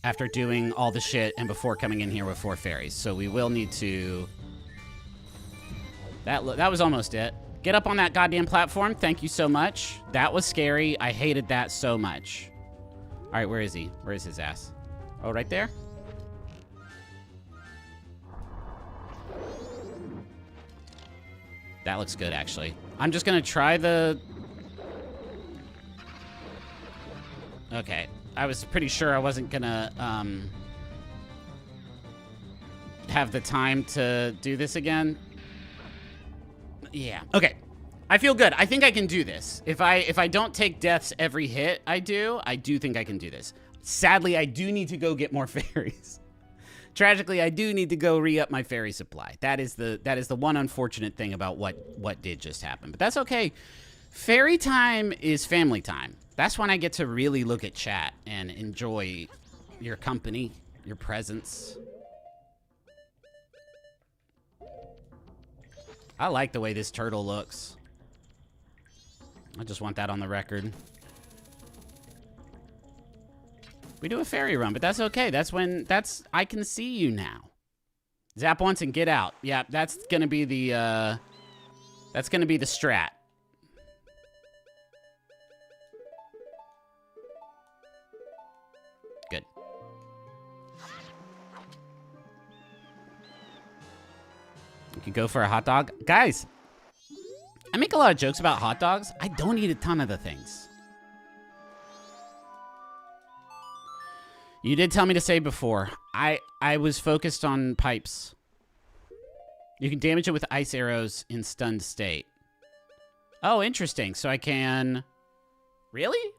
after doing all the shit and before coming in here with 4 fairies. So we will need to... That was almost it. Get up on that goddamn platform. Thank you so much. That was scary. I hated that so much. All right, where is he? Where is his ass? Oh, right there? That looks good, actually. I'm just gonna try the... Okay. I was pretty sure I wasn't gonna, have the time to do this again. Yeah. Okay. I feel good. I think I can do this. If I don't take deaths every hit I do think I can do this. Sadly, I do need to go get more fairies. Tragically, I do need to go re-up my fairy supply. That is the one unfortunate thing about what did just happen. But that's okay. Fairy time is family time. That's when I get to really look at chat and enjoy your company, your presence. I like the way this turtle looks. I just want that on the record. We do a fairy run, but that's okay. I can see you now. Zap once and get out. Yeah, that's gonna be the strat. Good. You could go for a hot dog. Guys, I make a lot of jokes about hot dogs. I don't eat a ton of the things. You did tell me to say before. I was focused on pipes. You can damage it with ice arrows in stunned state. Oh, interesting. So I can... Really?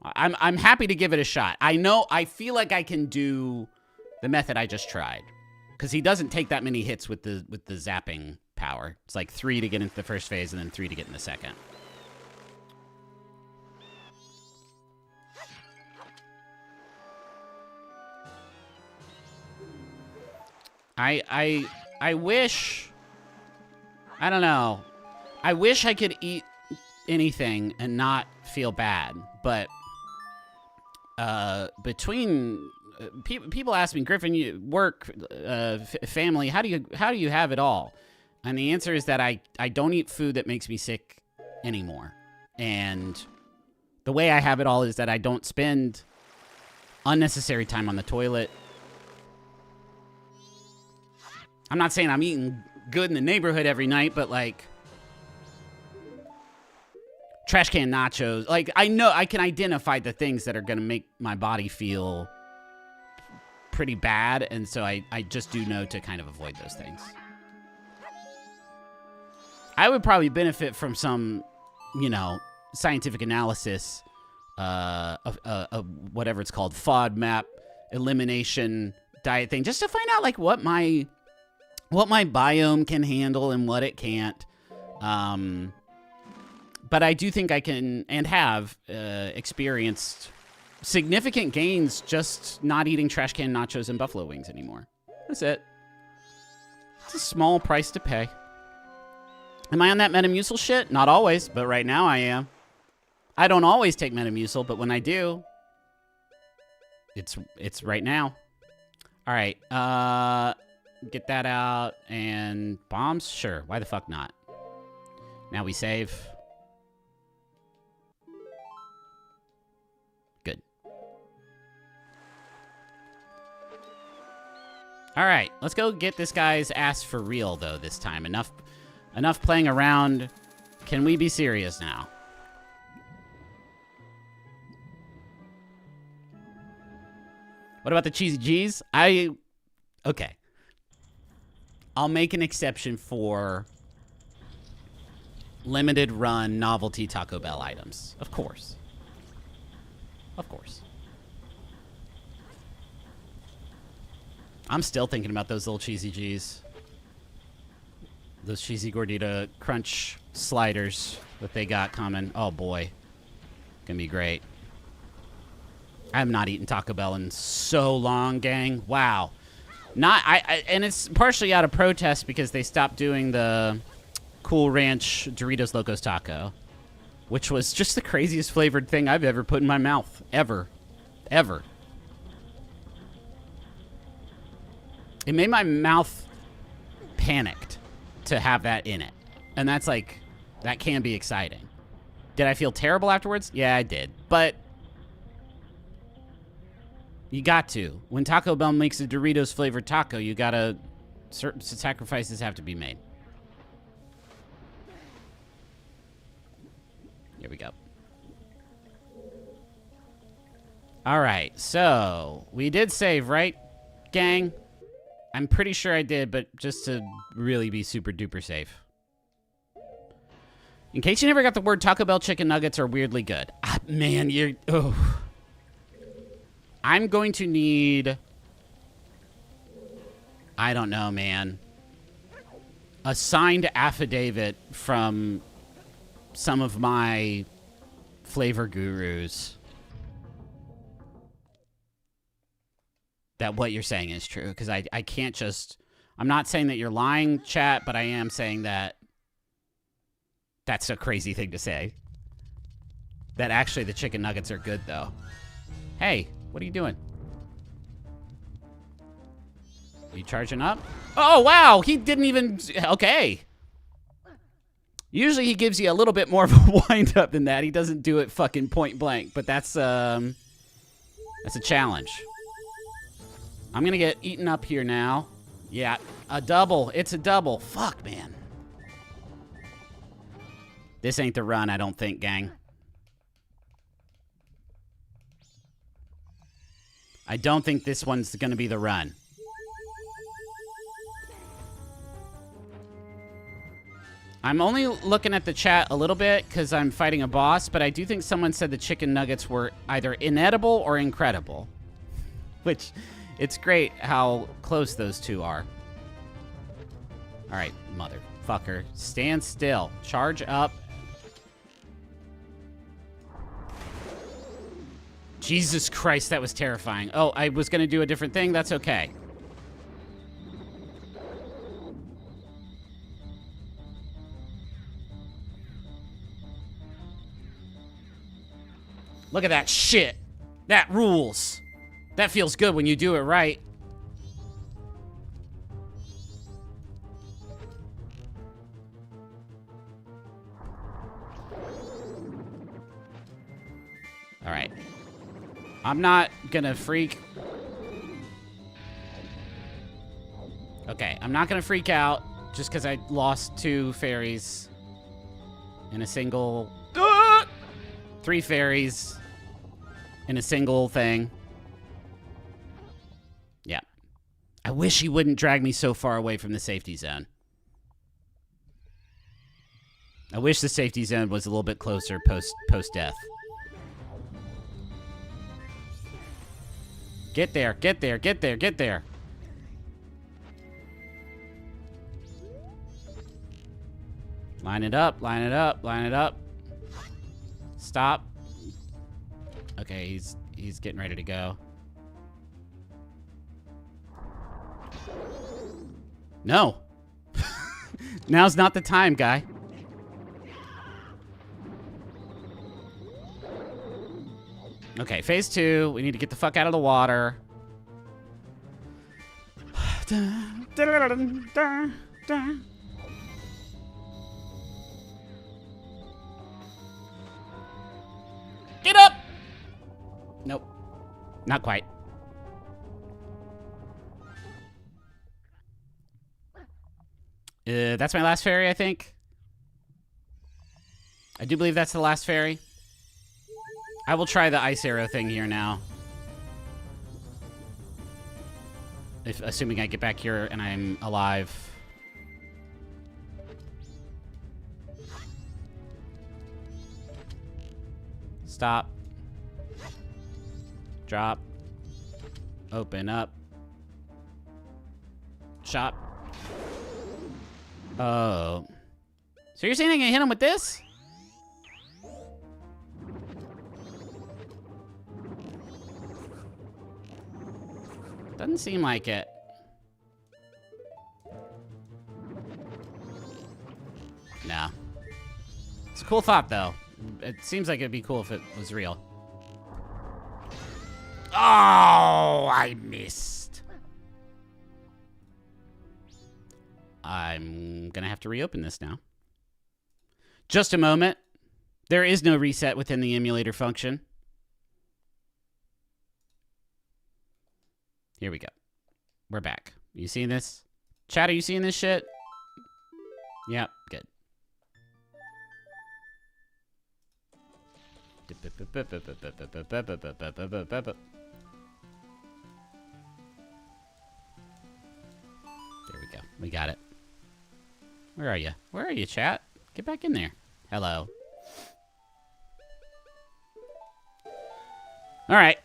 I'm happy to give it a shot. I feel like I can do the method I just tried. Because he doesn't take that many hits with the zapping power. It's like 3 to get into the first phase and then 3 to get in the second. I wish... I don't know. I wish I could eat anything and not feel bad, but... between... people ask me, Griffin, you work, family, how do you have it all? And the answer is that I don't eat food that makes me sick anymore. And the way I have it all is that I don't spend unnecessary time on the toilet. I'm not saying I'm eating good in the neighborhood every night, but like trash can nachos. Like I know I can identify the things that are going to make my body feel pretty bad, and so I just do know to kind of avoid those things. I would probably benefit from some, you know, scientific analysis, whatever it's called, FODMAP, elimination diet thing, just to find out like what my biome can handle and what it can't. But I do think I can and have experienced significant gains just not eating trash can nachos and buffalo wings anymore. That's it. It's a small price to pay. Am I on that Metamucil shit? Not always, but right now I am. I don't always take Metamucil, but when I do, it's right now. All right, get that out, and bombs? Sure, why the fuck not? Now we save. Good. All right, let's go get this guy's ass for real, though, this time. Enough playing around. Can we be serious now? What about the cheesy G's? Okay. I'll make an exception for limited run novelty Taco Bell items. Of course. Of course. I'm still thinking about those little cheesy G's. Those cheesy gordita crunch sliders that they got coming. Oh boy. Gonna be great. I have not eaten Taco Bell in so long, gang. Wow. And it's partially out of protest because they stopped doing the Cool Ranch Doritos Locos Taco, which was just the craziest flavored thing I've ever put in my mouth. Ever. Ever. It made my mouth panicked to have that in it. And that's like, that can be exciting. Did I feel terrible afterwards? Yeah, I did. But you got to. When Taco Bell makes a Doritos flavored taco, you gotta, certain sacrifices have to be made. Here we go. All right, so we did save, right, gang? I'm pretty sure I did, but just to really be super duper safe. In case you never got the word, Taco Bell chicken nuggets are weirdly good. Ah, man, you're... Oh. I'm going to need... I don't know, man. A signed affidavit from some of my flavor gurus that what you're saying is true. Because I can't just... I'm not saying that you're lying, chat, but I am saying that that's a crazy thing to say. That actually the chicken nuggets are good, though. Hey, what are you doing? Are you charging up? Oh, wow! He didn't even... Okay. Usually he gives you a little bit more of a wind-up than that. He doesn't do it fucking point blank, but that's a challenge. I'm gonna get eaten up here now. Yeah, a double. It's a double. Fuck, man. This ain't the run, I don't think, gang. I don't think this one's gonna be the run. I'm only looking at the chat a little bit because I'm fighting a boss, but I do think someone said the chicken nuggets were either inedible or incredible. Which, it's great how close those two are. Alright, motherfucker. Stand still. Charge up. Jesus Christ, that was terrifying. Oh, I was gonna do a different thing. That's okay. Look at that shit. That rules. That feels good when you do it right. All right. I'm not gonna freak. Okay, I'm not gonna freak out just because I lost 2 fairies in a single... 3 fairies in a single thing. Yeah. I wish he wouldn't drag me so far away from the safety zone. I wish the safety zone was a little bit closer post-death. Get there, get there, get there, get there. Line it up, line it up, line it up. Stop. Okay, he's getting ready to go. No. Now's not the time, guy. Okay, phase 2. We need to get the fuck out of the water. Get up! Nope. Not quite. That's my last fairy, I think. I do believe that's the last fairy. I will try the ice arrow thing here now. Assuming I get back here and I'm alive. Stop. Drop. Open up. Shot. Oh. So you're saying I can hit him with this? Doesn't seem like it. Nah. It's a cool thought, though. It seems like it'd be cool if it was real. Oh, I missed. I'm gonna have to reopen this now. Just a moment. There is no reset within the emulator function. Here we go. We're back. You seeing this? Chat, are you seeing this shit? Yep, good. we go. We got it. Where are you? Where are you, chat? Get back in there. Hello. All right.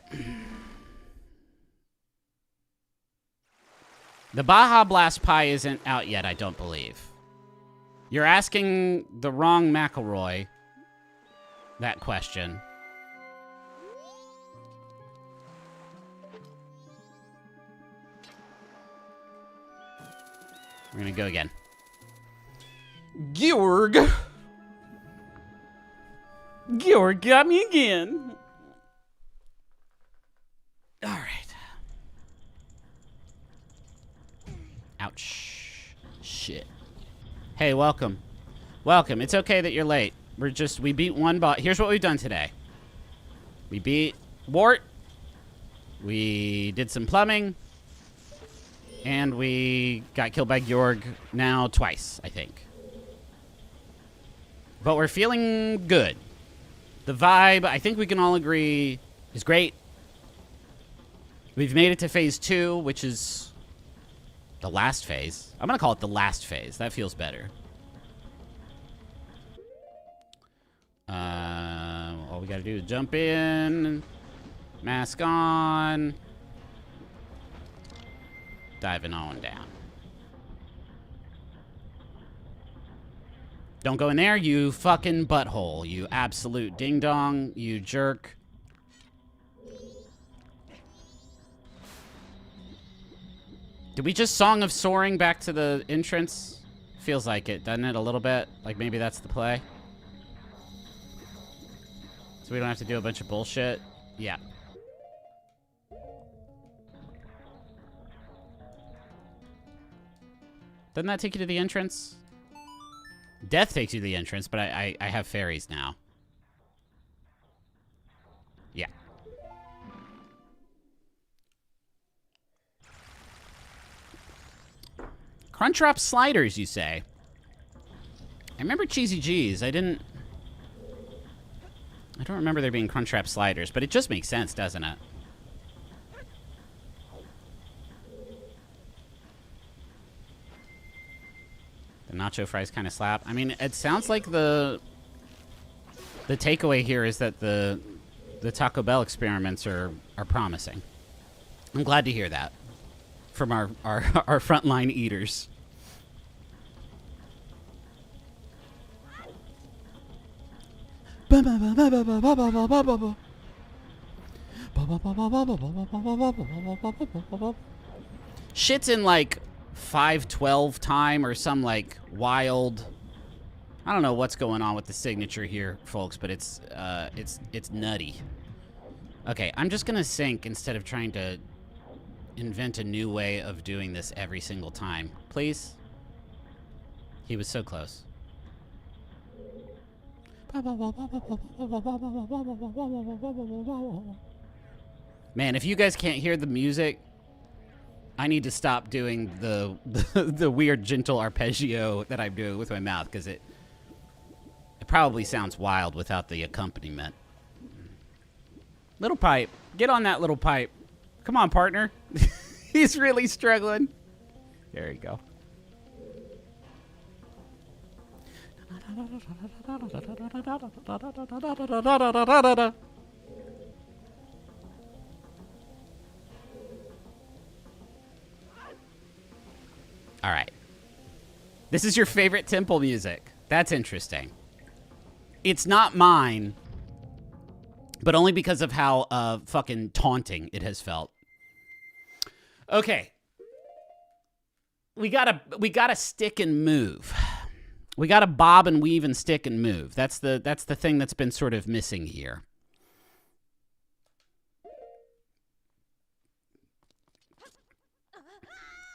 The Baja Blast Pie isn't out yet, I don't believe. You're asking the wrong McElroy that question. We're gonna go again. Gyorg! Gyorg got me again. All right. Ouch. Shit. Hey, welcome. Welcome. It's okay that you're late. We beat one boss. Here's what we've done today. We beat Wart. We did some plumbing. And we got killed by Gyorg now twice, I think. But we're feeling good. The vibe, I think we can all agree, is great. We've made it to phase 2, which is the last phase. I'm going to call it the last phase. That feels better. All we got to do is jump in, mask on, diving on down. Don't go in there, you fucking butthole. You absolute ding-dong, you jerk. Did we just Song of Soaring back to the entrance? Feels like it, doesn't it, a little bit? Like maybe that's the play? So we don't have to do a bunch of bullshit? Yeah. Doesn't that take you to the entrance? Death takes you to the entrance, but I have fairies now. Yeah. Crunchwrap sliders, you say? I remember Cheesy G's. I don't remember there being Crunchwrap sliders, but it just makes sense, doesn't it? The nacho fries kind of slap. I mean, it sounds like the takeaway here is that the Taco Bell experiments are promising. I'm glad to hear that from our frontline eaters. Shit's in like 512 time or some like wild, I don't know what's going on with the signature here, folks, but it's nutty. Okay, I'm just gonna sync instead of trying to invent a new way of doing this every single time. Please? He was so close. Man, if you guys can't hear the music, I need to stop doing the weird gentle arpeggio that I'm doing with my mouth, because it probably sounds wild without the accompaniment. Little pipe. Get on that little pipe. Come on, partner. He's really struggling. There you go. All right. This is your favorite temple music. That's interesting. It's not mine, but only because of how fucking taunting it has felt. Okay. We gotta stick and move. We gotta bob and weave and stick and move. That's the thing that's been sort of missing here.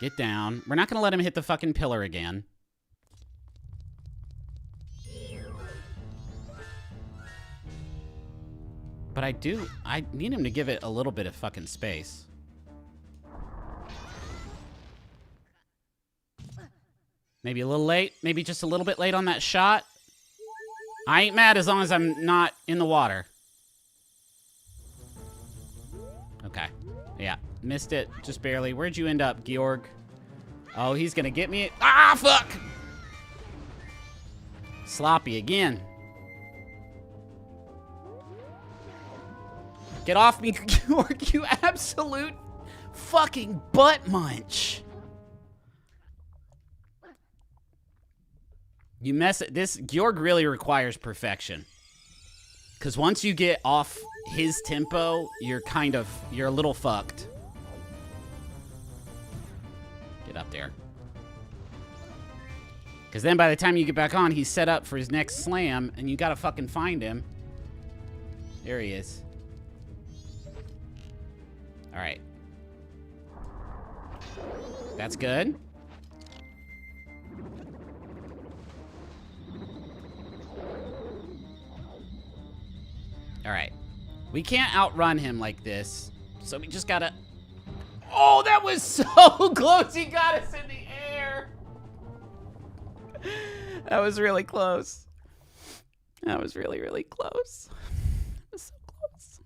Get down. We're not gonna let him hit the fucking pillar again. But I need him to give it a little bit of fucking space. Maybe a little late. Maybe just a little bit late on that shot. I ain't mad as long as I'm not in the water. Yeah, missed it just barely. Where'd you end up, Gyorg? Oh, he's gonna get me. Ah, fuck! Sloppy again. Get off me, Gyorg, you absolute fucking butt munch. You mess it. This Gyorg really requires perfection. Because once you get off his tempo, you're a little fucked. Get up there. Because then by the time you get back on, he's set up for his next slam, and you gotta fucking find him. There he is. All right. That's good. All right. We can't outrun him like this, so we just gotta... Oh, that was so close. He got us in the air. That was really close. That was really, really close. It was so close.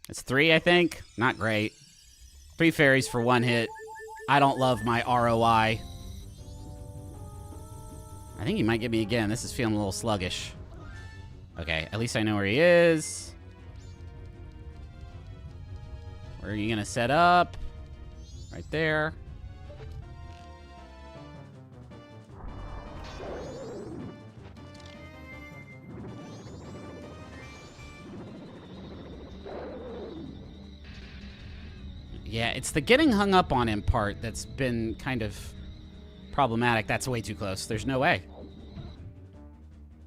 It's 3, I think. Not great. 3 fairies for 1 hit. I don't love my ROI. I think he might get me again. This is feeling a little sluggish. Okay, at least I know where he is. Where are you gonna set up? Right there. Yeah, it's the getting hung up on him part that's been kind of problematic. That's way too close. There's no way.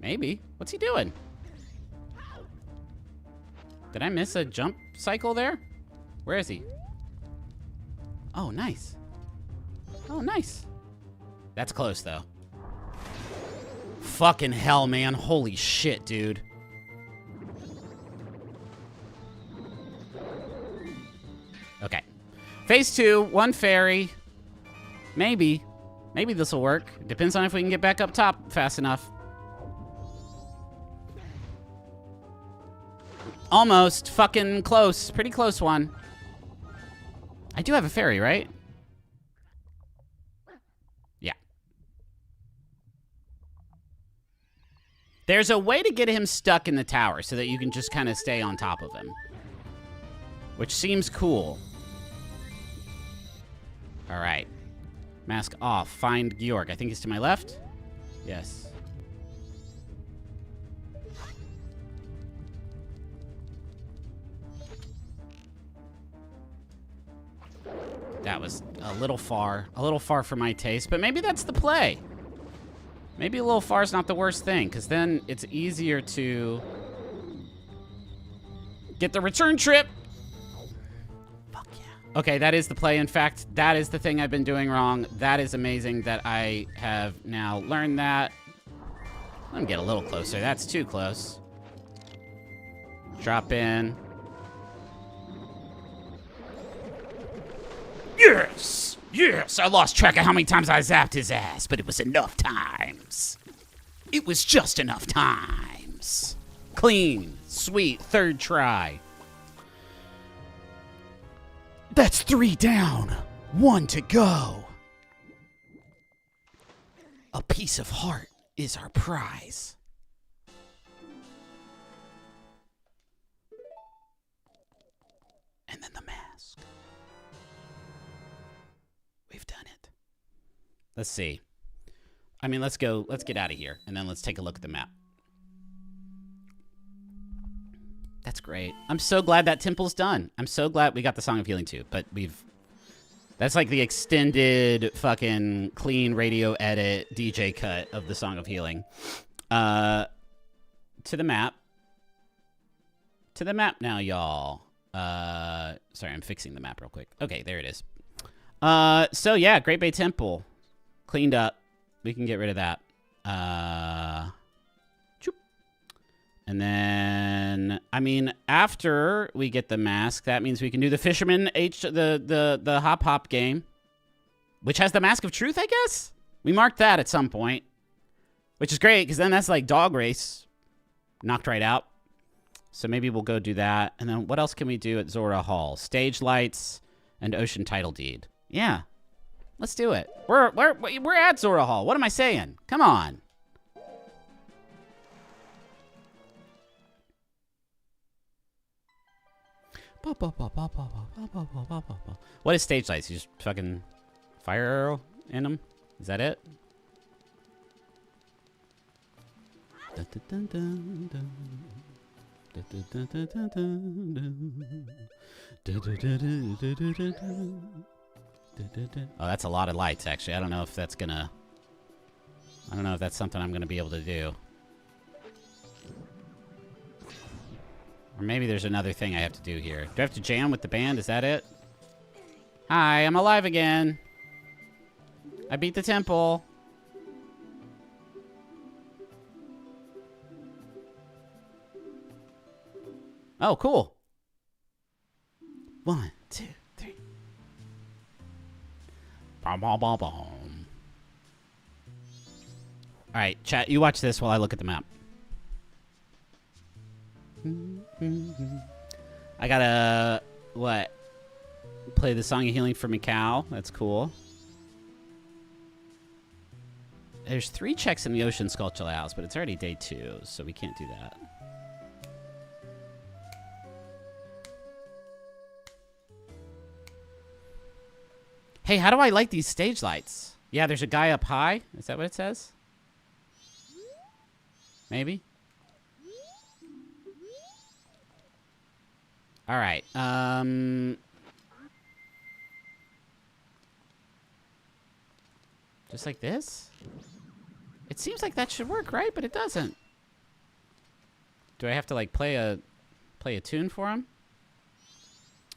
Maybe. What's he doing? Did I miss a jump cycle there? Where is he? Oh, nice. Oh, nice. That's close, though. Fucking hell, man. Holy shit, dude. Okay. Phase 2, 1 fairy. Maybe. Maybe this will work. Depends on if we can get back up top fast enough. Almost. Fucking close. Pretty close one. I do have a fairy, right? Yeah. There's a way to get him stuck in the tower so that you can just kind of stay on top of him. Which seems cool. All right. Mask off. Find Gyorg. I think he's to my left. Yes. That was a little far for my taste, but maybe that's the play. Maybe a little far is not the worst thing, because then it's easier to get the return trip. Fuck yeah. Okay, that is the play. In fact, that is the thing I've been doing wrong. That is amazing that I have now learned that. Let me get a little closer. That's too close. Drop in. Yes! Yes! I lost track of how many times I zapped his ass, but it was enough times. It was just enough times. Clean, sweet, 3rd try. That's 3 down, 1 to go. A piece of heart is our prize. And then the mask. We've done it. Let's see. I mean, let's go. Let's get out of here, and then let's take a look at the map. That's great. I'm so glad that temple's done. I'm so glad we got the Song of Healing too, but that's like the extended fucking clean radio edit DJ cut of the Song of Healing. To the map. To the map now, y'all. Sorry, I'm fixing the map real quick. Okay, there it is. So yeah, Great Bay Temple. Cleaned up. We can get rid of that. And then, I mean, after we get the mask, that means we can do the Fisherman the hop game, which has the Mask of Truth, I guess? We marked that at some point, which is great, because then that's like dog race. Knocked right out. So maybe we'll go do that. And then what else can we do at Zora Hall? Stage lights. And ocean title deed. Yeah. Let's do it. We're at Zora Hall. What am I saying? Come on. What is stage lights? You just fucking fire arrow in them? Is that it? Oh, that's a lot of lights, actually. I don't know if that's gonna... I don't know if that's something I'm gonna be able to do. Or maybe there's another thing I have to do here. Do I have to jam with the band? Is that it? Hi, I'm alive again. I beat the temple. Oh, cool. 1, 2, 3. Bom, bom, bom, bom. All right, chat, you watch this while I look at the map. I gotta, what? Play the Song of Healing for Macau. That's cool. There's 3 checks in the Ocean Sculpture House, but it's already day 2, so we can't do that. Hey, how do I light these stage lights? Yeah, there's a guy up high. Is that what it says? Maybe? All right. Just like this? It seems like that should work, right? But it doesn't. Do I have to like play a tune for him?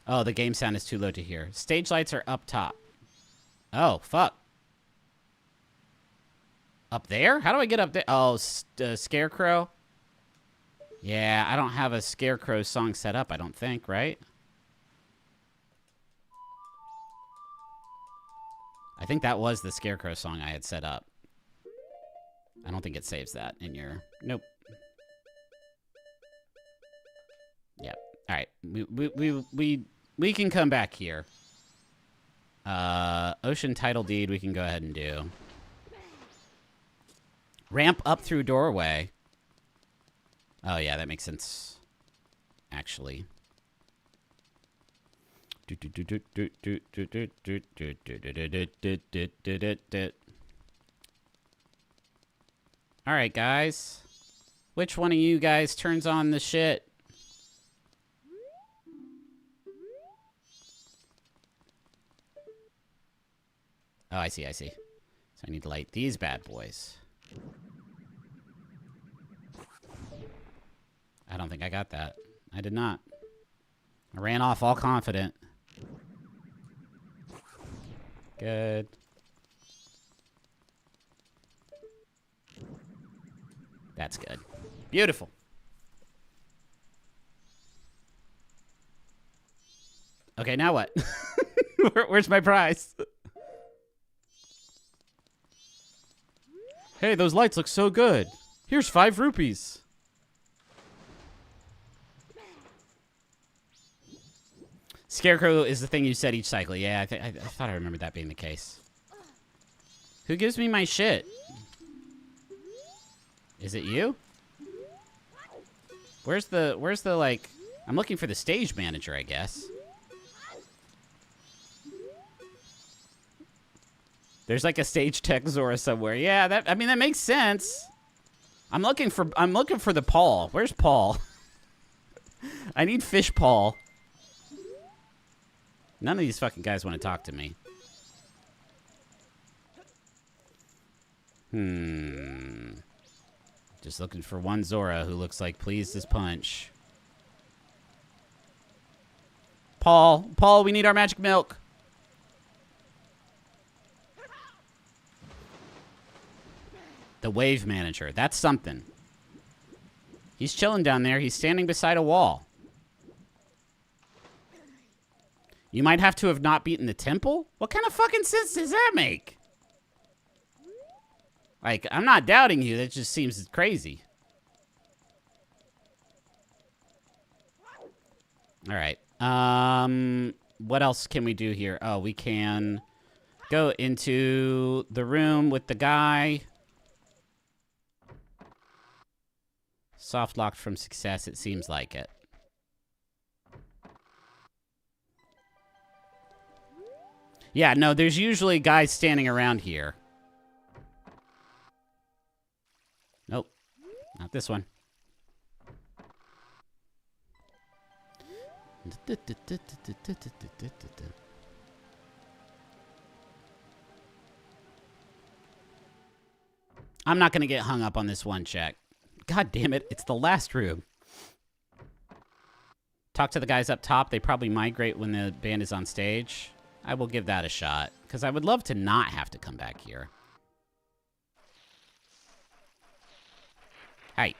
Oh, the game sound is too low to hear. Stage lights are up top. Oh, fuck. Up there? How do I get up there? Oh, Scarecrow. Yeah, I don't have a Scarecrow song set up, I don't think, right? I think that was the Scarecrow song I had set up. I don't think it saves that in your... Nope. Yeah. All right. We can come back here. Ocean title deed we can go ahead and do. Ramp up through doorway. Oh, yeah, that makes sense. Actually. All right, guys. Which one of you guys turns on the shit? Oh, I see, I see. So I need to light these bad boys. I don't think I got that. I did not. I ran off all confident. Good. That's good. Beautiful. Okay, now what? Where's my prize? Hey, those lights look so good. Here's 5 rupees. Scarecrow is the thing you said each cycle. Yeah, I thought I remembered that being the case. Who gives me my shit? Is it you? Where's the like... I'm looking for the stage manager, I guess. There's like a stage tech Zora somewhere. Yeah, I mean that makes sense. I'm looking for the Paul. Where's Paul? I need Fish Paul. None of these fucking guys want to talk to me. Just looking for one Zora who looks like pleased as punch. Paul, we need our magic milk. The wave manager. That's something. He's chilling down there. He's standing beside a wall. You might have to have not beaten the temple? What kind of fucking sense does that make? Like, I'm not doubting you. That just seems crazy. All right. what else can we do here? Oh, we can go into the room with the guy. Soft locked from success, it seems like it. Yeah, no, there's usually guys standing around here. Nope, not this one. I'm not going to get hung up on this one check. God damn it, it's the last room. Talk to the guys up top. They probably migrate when the band is on stage. I will give that a shot, because I would love to not have to come back here. Hey.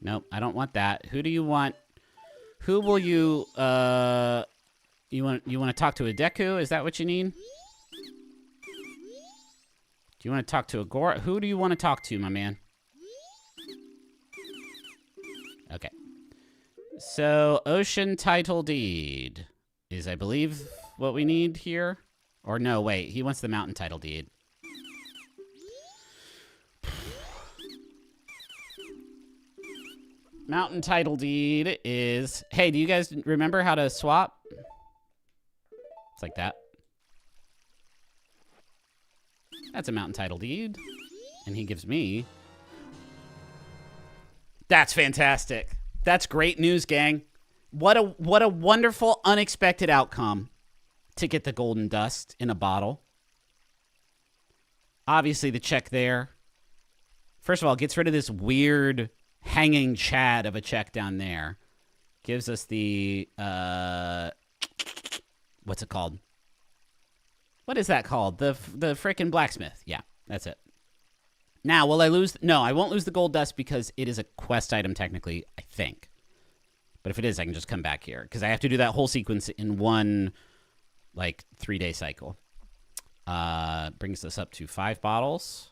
Nope, I don't want that. Who do you want? Who will you, you want to talk to a Deku? Is that what you need? Do you want to talk to a Gyorg? Who do you want to talk to, my man? Okay. So, Ocean Title Deed is, I believe, what we need here. Or no, wait. He wants the Mountain Title Deed. Mountain Title Deed is... Hey, do you guys remember how to swap? It's like that. That's a Mountain Title Deed. And he gives me... That's fantastic. That's great news, gang. What a wonderful, unexpected outcome to get the golden dust in a bottle. Obviously, the check there. First of all, gets rid of this weird hanging chad of a check down there. Gives us the, what's it called? What is that called? The frickin' blacksmith. Yeah, that's it. Now, will I lose? No, I won't lose the gold dust because it is a quest item technically, I think. But if it is, I can just come back here because I have to do that whole sequence in one, like, 3-day cycle. Brings us up to 5 bottles.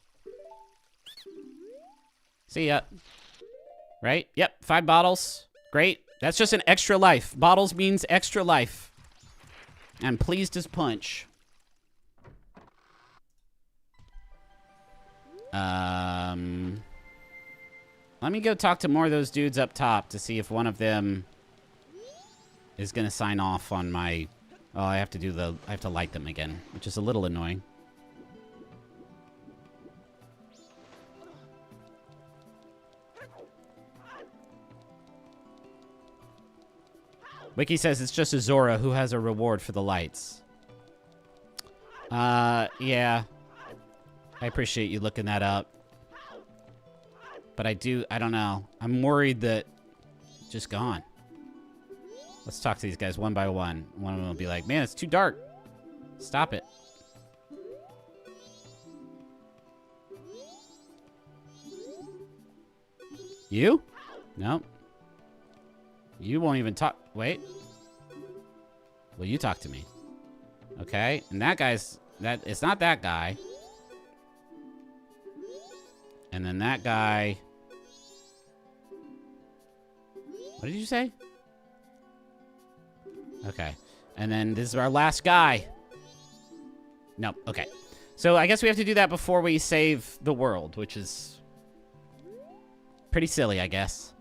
See ya. Right? Yep, 5 bottles. Great. That's just an extra life. Bottles means extra life. I'm pleased as punch. Let me go talk to more of those dudes up top to see if one of them is going to sign off on my... Oh, I have to light them again, which is a little annoying. Wiki says it's just Azora who has a reward for the lights. Yeah. I appreciate you looking that up. But I don't know. I'm worried that just gone. Let's talk to these guys one by one. One of them will be like, man, it's too dark. Stop it. You? No. You won't even talk. Wait. Will you talk to me? Okay. And that guy's... It's not that guy. And then that guy... What did you say? Okay. And then this is our last guy. Nope. Okay. So I guess we have to do that before we save the world, which is pretty silly, I guess.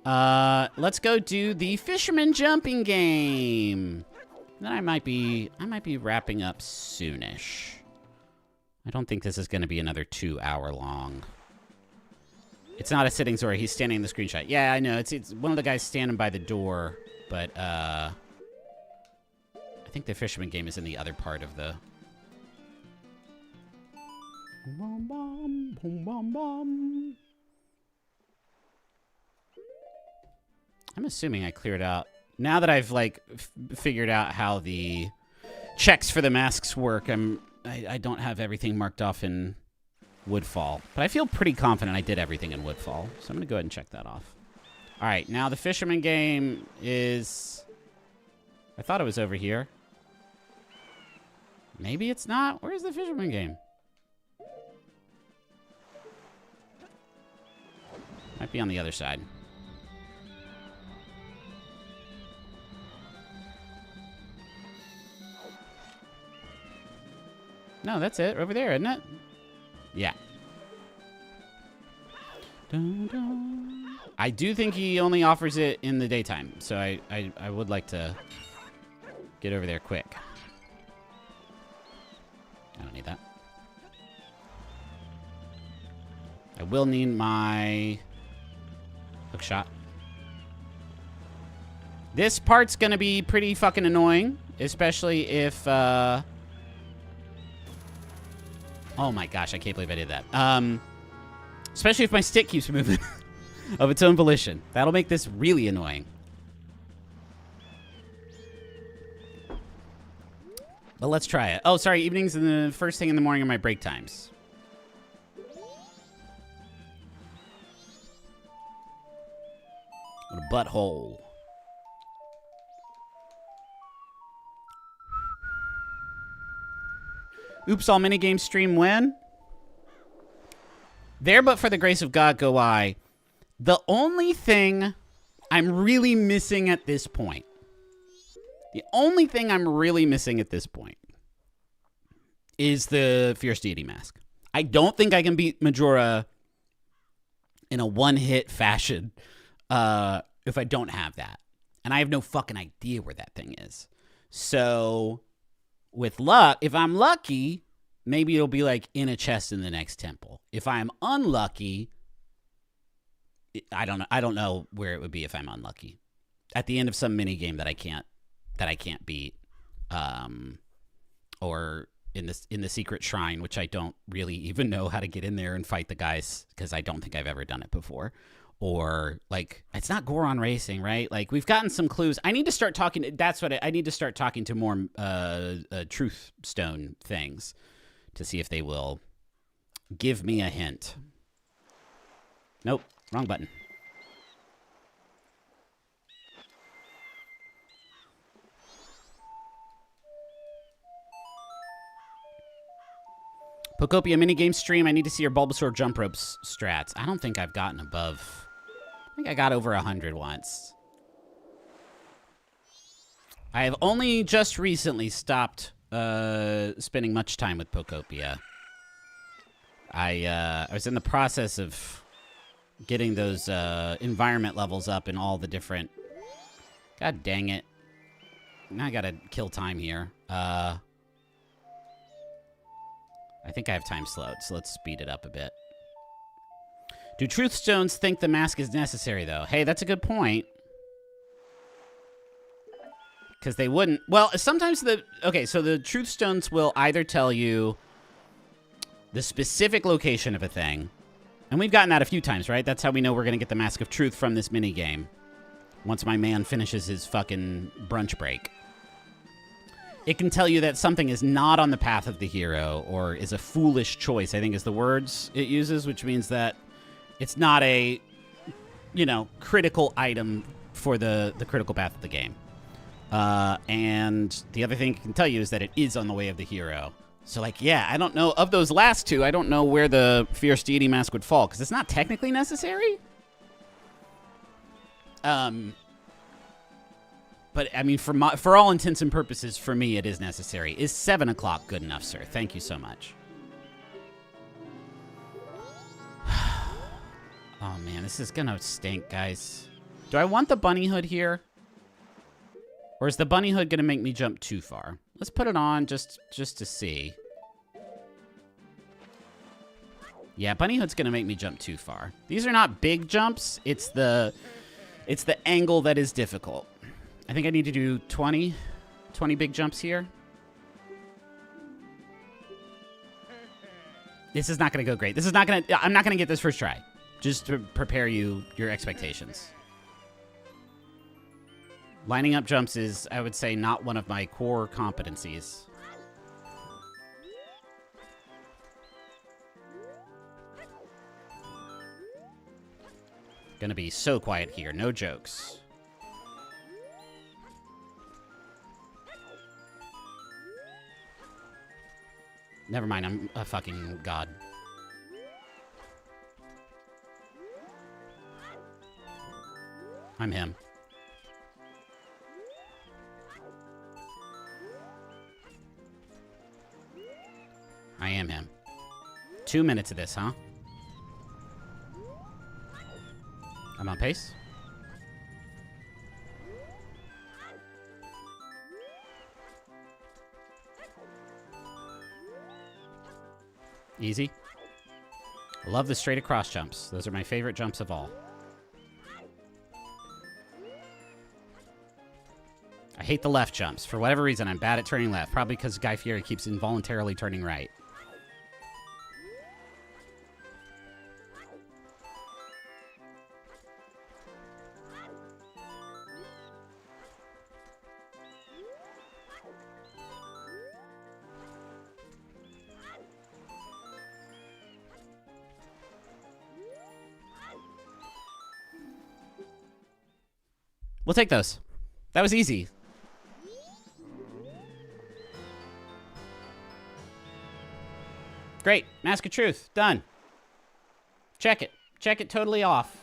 Let's go do the fisherman jumping game. Then I might be wrapping up soonish. I don't think this is going to be another 2-hour long. It's not a sitting Zora. He's standing in the screenshot. Yeah, I know. It's one of the guys standing by the door, but I think the fisherman game is in the other part of the... Boom, bum, boom, bum, bum. I'm assuming I cleared out. Now that I've, like, figured out how the checks for the masks work, I don't have everything marked off in Woodfall. But I feel pretty confident I did everything in Woodfall. So I'm going to go ahead and check that off. All right, now the fisherman game is... I thought it was over here. Maybe it's not. Where's the fisherman game? Be on the other side. No, that's it. Over there, isn't it? Yeah. Dun, dun. I do think he only offers it in the daytime, so I would like to get over there quick. I don't need that. I will need my hook shot. This part's gonna be pretty fucking annoying, especially if, oh my gosh, I can't believe I did that. Especially if my stick keeps moving of its own volition. That'll make this really annoying. But let's try it. Oh, sorry, evenings and the first thing in the morning are my break times. What a butthole. Oops, all minigame stream when? There but for the grace of God go I. The only thing I'm really missing at this point. The only thing I'm really missing at this point is the Fierce Deity Mask. I don't think I can beat Majora in a one-hit fashion if I don't have that. And I have no fucking idea where that thing is. So, with luck, if I'm lucky, maybe it'll be like in a chest in the next temple. If I'm unlucky, I don't know where it would be if I'm unlucky. At the end of some mini game that I can't beat, or in the secret shrine, which I don't really even know how to get in there and fight the guys because I don't think I've ever done it before. Or like, it's not Goron Racing, right? Like, we've gotten some clues. I need to start talking. That's what I need to start talking to more Truth Stone things to see if they will give me a hint. Nope, wrong button. Pokopia minigame stream. I need to see your Bulbasaur jump ropes strats. I don't think I've gotten above. I think I got over 100 once. I have only just recently stopped spending much time with Pokopia. I was in the process of getting those environment levels up in all the different. God dang it! Now I gotta kill time here. I think I have time slowed, so let's speed it up a bit. Do Truth Stones think the mask is necessary, though? Hey, that's a good point. Because they wouldn't. Well, sometimes okay, so the Truth Stones will either tell you the specific location of a thing. And we've gotten that a few times, right? That's how we know we're going to get the Mask of Truth from this minigame. Once my man finishes his fucking brunch break. It can tell you that something is not on the path of the hero or is a foolish choice, I think is the words it uses, which means that it's not a, critical item for the critical path of the game. And the other thing it can tell you is that it is on the way of the hero. So, yeah, I don't know. Of those last two, I don't know where the Fierce Deity Mask would fall, because it's not technically necessary. But, I mean, for all intents and purposes, for me, it is necessary. Is 7 o'clock good enough, sir? Thank you so much. Oh, man, this is going to stink, guys. Do I want the bunny hood here? Or is the bunny hood going to make me jump too far? Let's put it on just to see. Yeah, bunny hood's going to make me jump too far. These are not big jumps. It's the angle that is difficult. I think I need to do 20 big jumps here. This is not going to go great. I'm not going to get this first try. Just to prepare your expectations. Lining up jumps is, I would say, not one of my core competencies. Gonna be so quiet here. No jokes. Never mind, I'm a fucking god. I'm him. I am him. 2 minutes of this, huh? I'm on pace. Easy. I love the straight across jumps. Those are my favorite jumps of all. I hate the left jumps. For whatever reason, I'm bad at turning left. Probably because Guy Fieri keeps involuntarily turning right. We'll take those. That was easy. Great. Mask of Truth. Done. Check it. Check it totally off.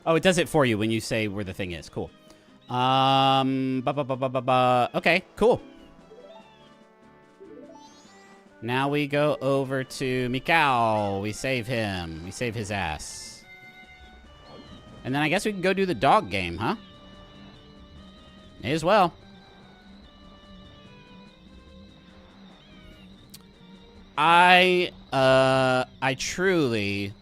Oh, it does it for you when you say where the thing is. Cool. Okay, cool. Now we go over to Mikau. We save him. We save his ass. And then I guess we can go do the dog game, huh? May as well. I truly,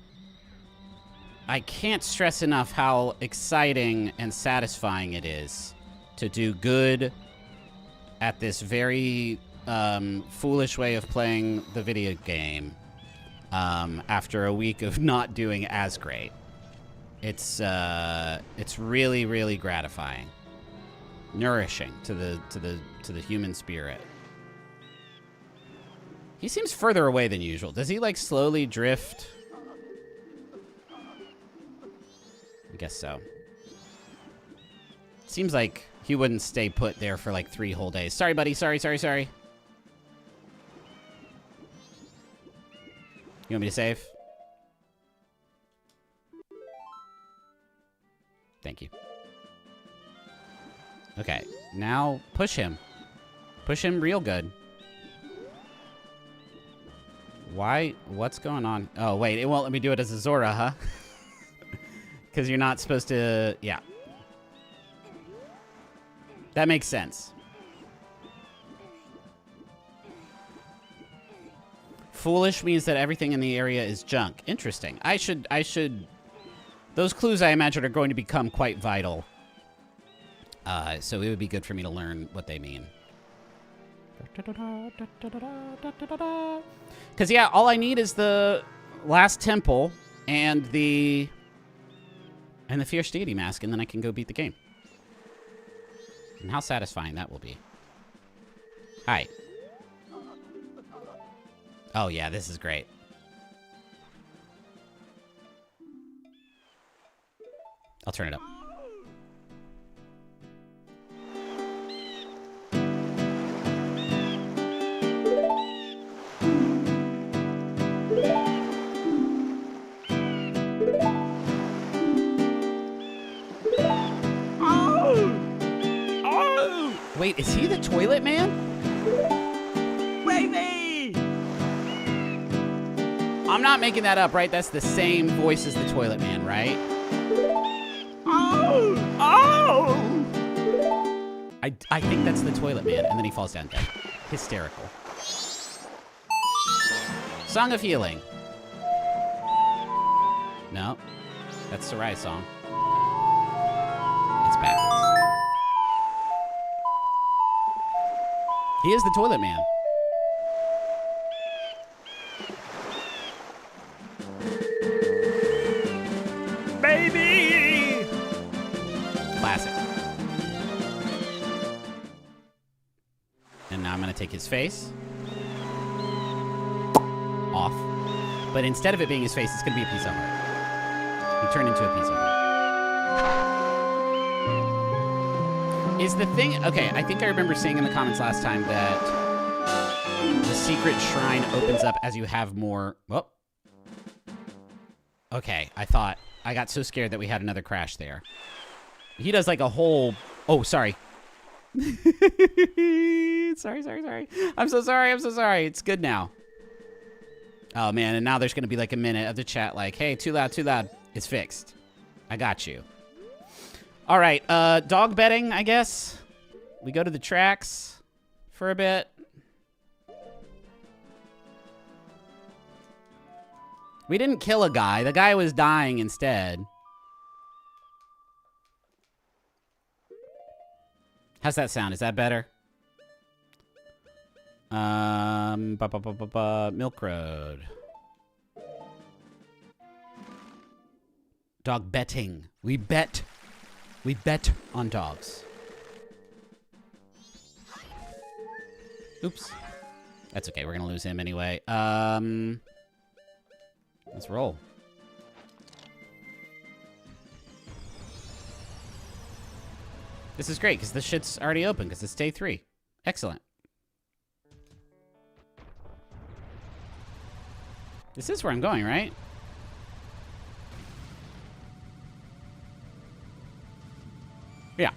I can't stress enough how exciting and satisfying it is to do good at this very foolish way of playing the video game after a week of not doing as great. It's really, really gratifying, nourishing to the human spirit. He seems further away than usual. Does he like slowly drift? I guess so. Seems like he wouldn't stay put there for like 3 whole days. Sorry, buddy. Sorry. You want me to save? Thank you. Okay, now push him. Push him real good. Why? What's going on? Oh, wait, it won't let me do it as a Zora, huh? Because you're not supposed to... Yeah. That makes sense. Foolish means that everything in the area is junk. Interesting. I should... Those clues, I imagine, are going to become quite vital. So it would be good for me to learn what they mean. Because, yeah, all I need is the last temple and the Fierce Deity mask, and then I can go beat the game. And how satisfying that will be. Hi. Oh, yeah, this is great. I'll turn it up. Wait, is he the toilet man? Baby! I'm not making that up, right? That's the same voice as the toilet man, right? I think that's the toilet man, and then he falls down dead. Hysterical. Song of Healing. No, that's Sarai's song. It's backwards. He is the toilet man. Baby! Classic. And now I'm going to take his face off. But instead of it being his face, it's going to be a piece of art. He turned into a piece of art. Is the thing... Okay, I think I remember saying in the comments last time that the secret shrine opens up as you have more... Whoop. Okay, I thought I got so scared that we had another crash there. He does like a whole... Oh, sorry. sorry. I'm so sorry. It's good now. Oh, man, and now there's going to be like a minute of the chat like, hey, too loud. It's fixed. I got you. All right, dog betting, I guess. We go to the tracks for a bit. We didn't kill a guy. The guy was dying instead. How's that sound? Is that better? Milk Road. Dog betting. We bet on dogs. Oops. That's okay. We're going to lose him anyway. Let's roll. This is great because this shit's already open because it's day 3. Excellent. This is where I'm going, right? Yeah.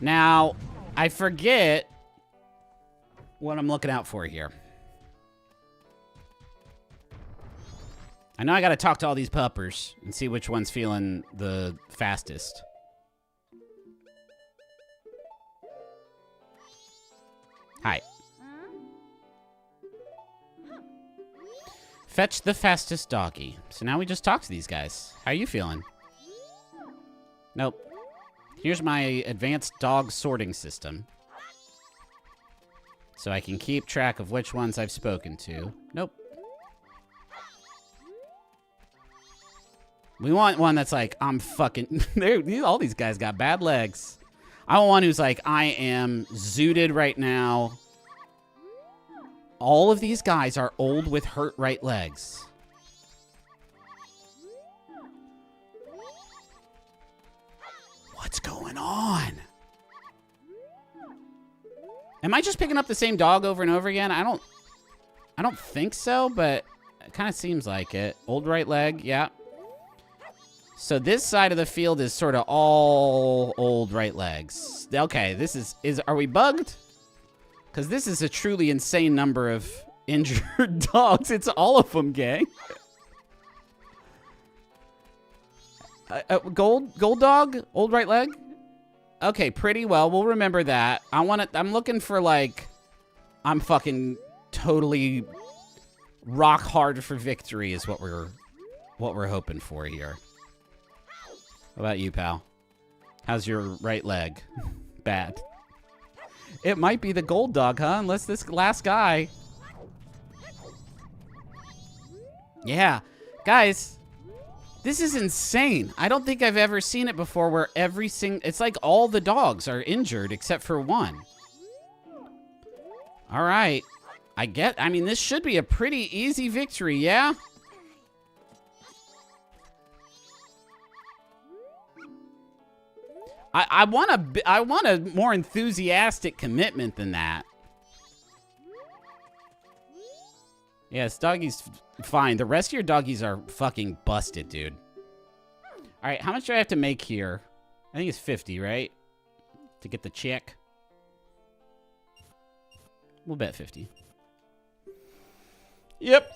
Now, I forget what I'm looking out for here. I know I gotta talk to all these puppers and see which one's feeling the fastest. Hi. Fetch the fastest doggy. So now we just talk to these guys. How are you feeling? Nope. Here's my advanced dog sorting system. So I can keep track of which ones I've spoken to. Nope. We want one that's like, I'm fucking... all these guys got bad legs. I want one who's like, I am zooted right now. All of these guys are old with hurt right legs. What's going on? Am I just picking up the same dog over and over again? I don't think so, but it kind of seems like it. Old right leg, yeah. So this side of the field is sort of all old right legs. Okay, this is are we bugged? Because this is a truly insane number of injured dogs. It's all of them, gang. Gold dog, old right leg. Okay, pretty well. We'll remember that. I'm looking for like, I'm fucking totally rock hard for victory is what we're hoping for here. How about you, pal? How's your right leg? Bad. It might be the gold dog, huh? Unless this last guy. Yeah. Guys, this is insane. I don't think I've ever seen it before where it's like all the dogs are injured except for one. All right. I mean, this should be a pretty easy victory, yeah? I want a more enthusiastic commitment than that. Yes, doggy's fine. The rest of your doggies are fucking busted, dude. All right, how much do I have to make here? I think it's 50, right? To get the check. We'll bet 50. Yep.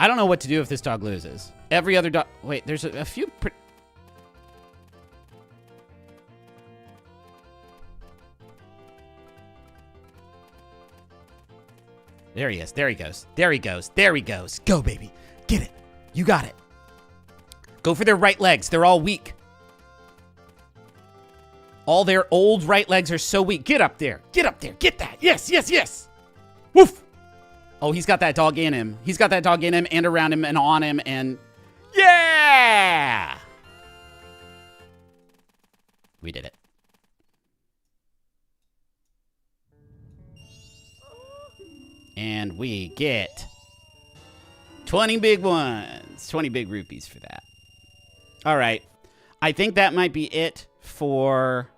I don't know what to do if this dog loses. Every other dog... Wait, there's a few... There he is. There he goes. There he goes. There he goes. Go, baby. Get it. You got it. Go for their right legs. They're all weak. All their old right legs are so weak. Get up there. Get up there. Get that. Yes, yes, yes. Woof. Oh, he's got that dog in him. He's got that dog in him and around him and on him and... Yeah! We did it. And we get 20 big ones. 20 big rupees for that. All right. I think that might be it for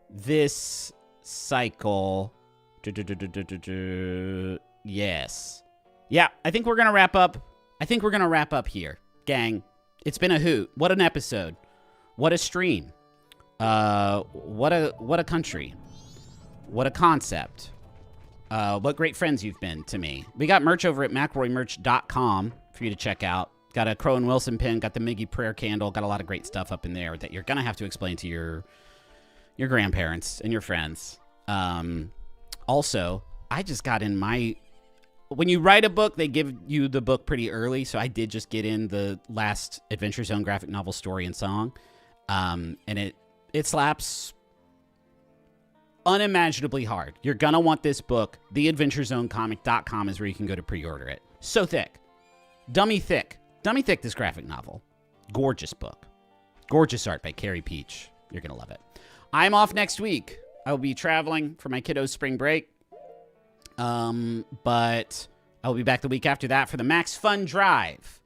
this cycle. Yes. Yeah, I think we're going to wrap up. I think we're going to wrap up here. Gang, it's been a hoot. What an episode. What a stream. What a country. What a concept. What great friends you've been to me. We got merch over at McElroymerch.com for you to check out. Got a Crow and Wilson pin. Got the Miggy prayer candle. Got a lot of great stuff up in there that you're going to have to explain to your grandparents and your friends. Also, I just got in my... When you write a book, they give you the book pretty early, so I did just get in the last Adventure Zone graphic novel story and song. And it slaps unimaginably hard. You're going to want this book. TheAdventureZoneComic.com is where you can go to pre-order it. So thick. Dummy thick. Dummy thick, this graphic novel. Gorgeous book. Gorgeous art by Carrie Peach. You're going to love it. I'm off next week. I will be traveling for my kiddos' spring break. But I will be back the week after that for the Max Fun Drive.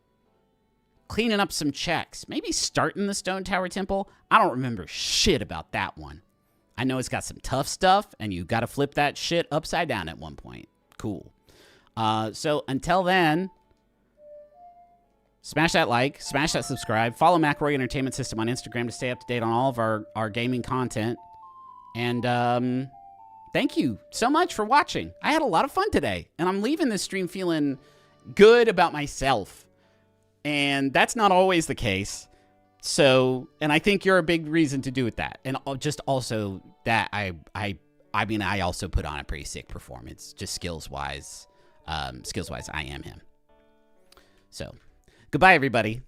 Cleaning up some checks. Maybe starting the Stone Tower Temple. I don't remember shit about that one. I know it's got some tough stuff, and you got to flip that shit upside down at one point. Cool. So until then, smash that like, smash that subscribe, follow McElroy Entertainment System on Instagram to stay up to date on all of our gaming content. And thank you so much for watching. I had a lot of fun today, and I'm leaving this stream feeling good about myself. And that's not always the case. So, and I think you're a big reason to do with that. And just also that I mean, I also put on a pretty sick performance, just skills-wise. I am him. So, goodbye, everybody.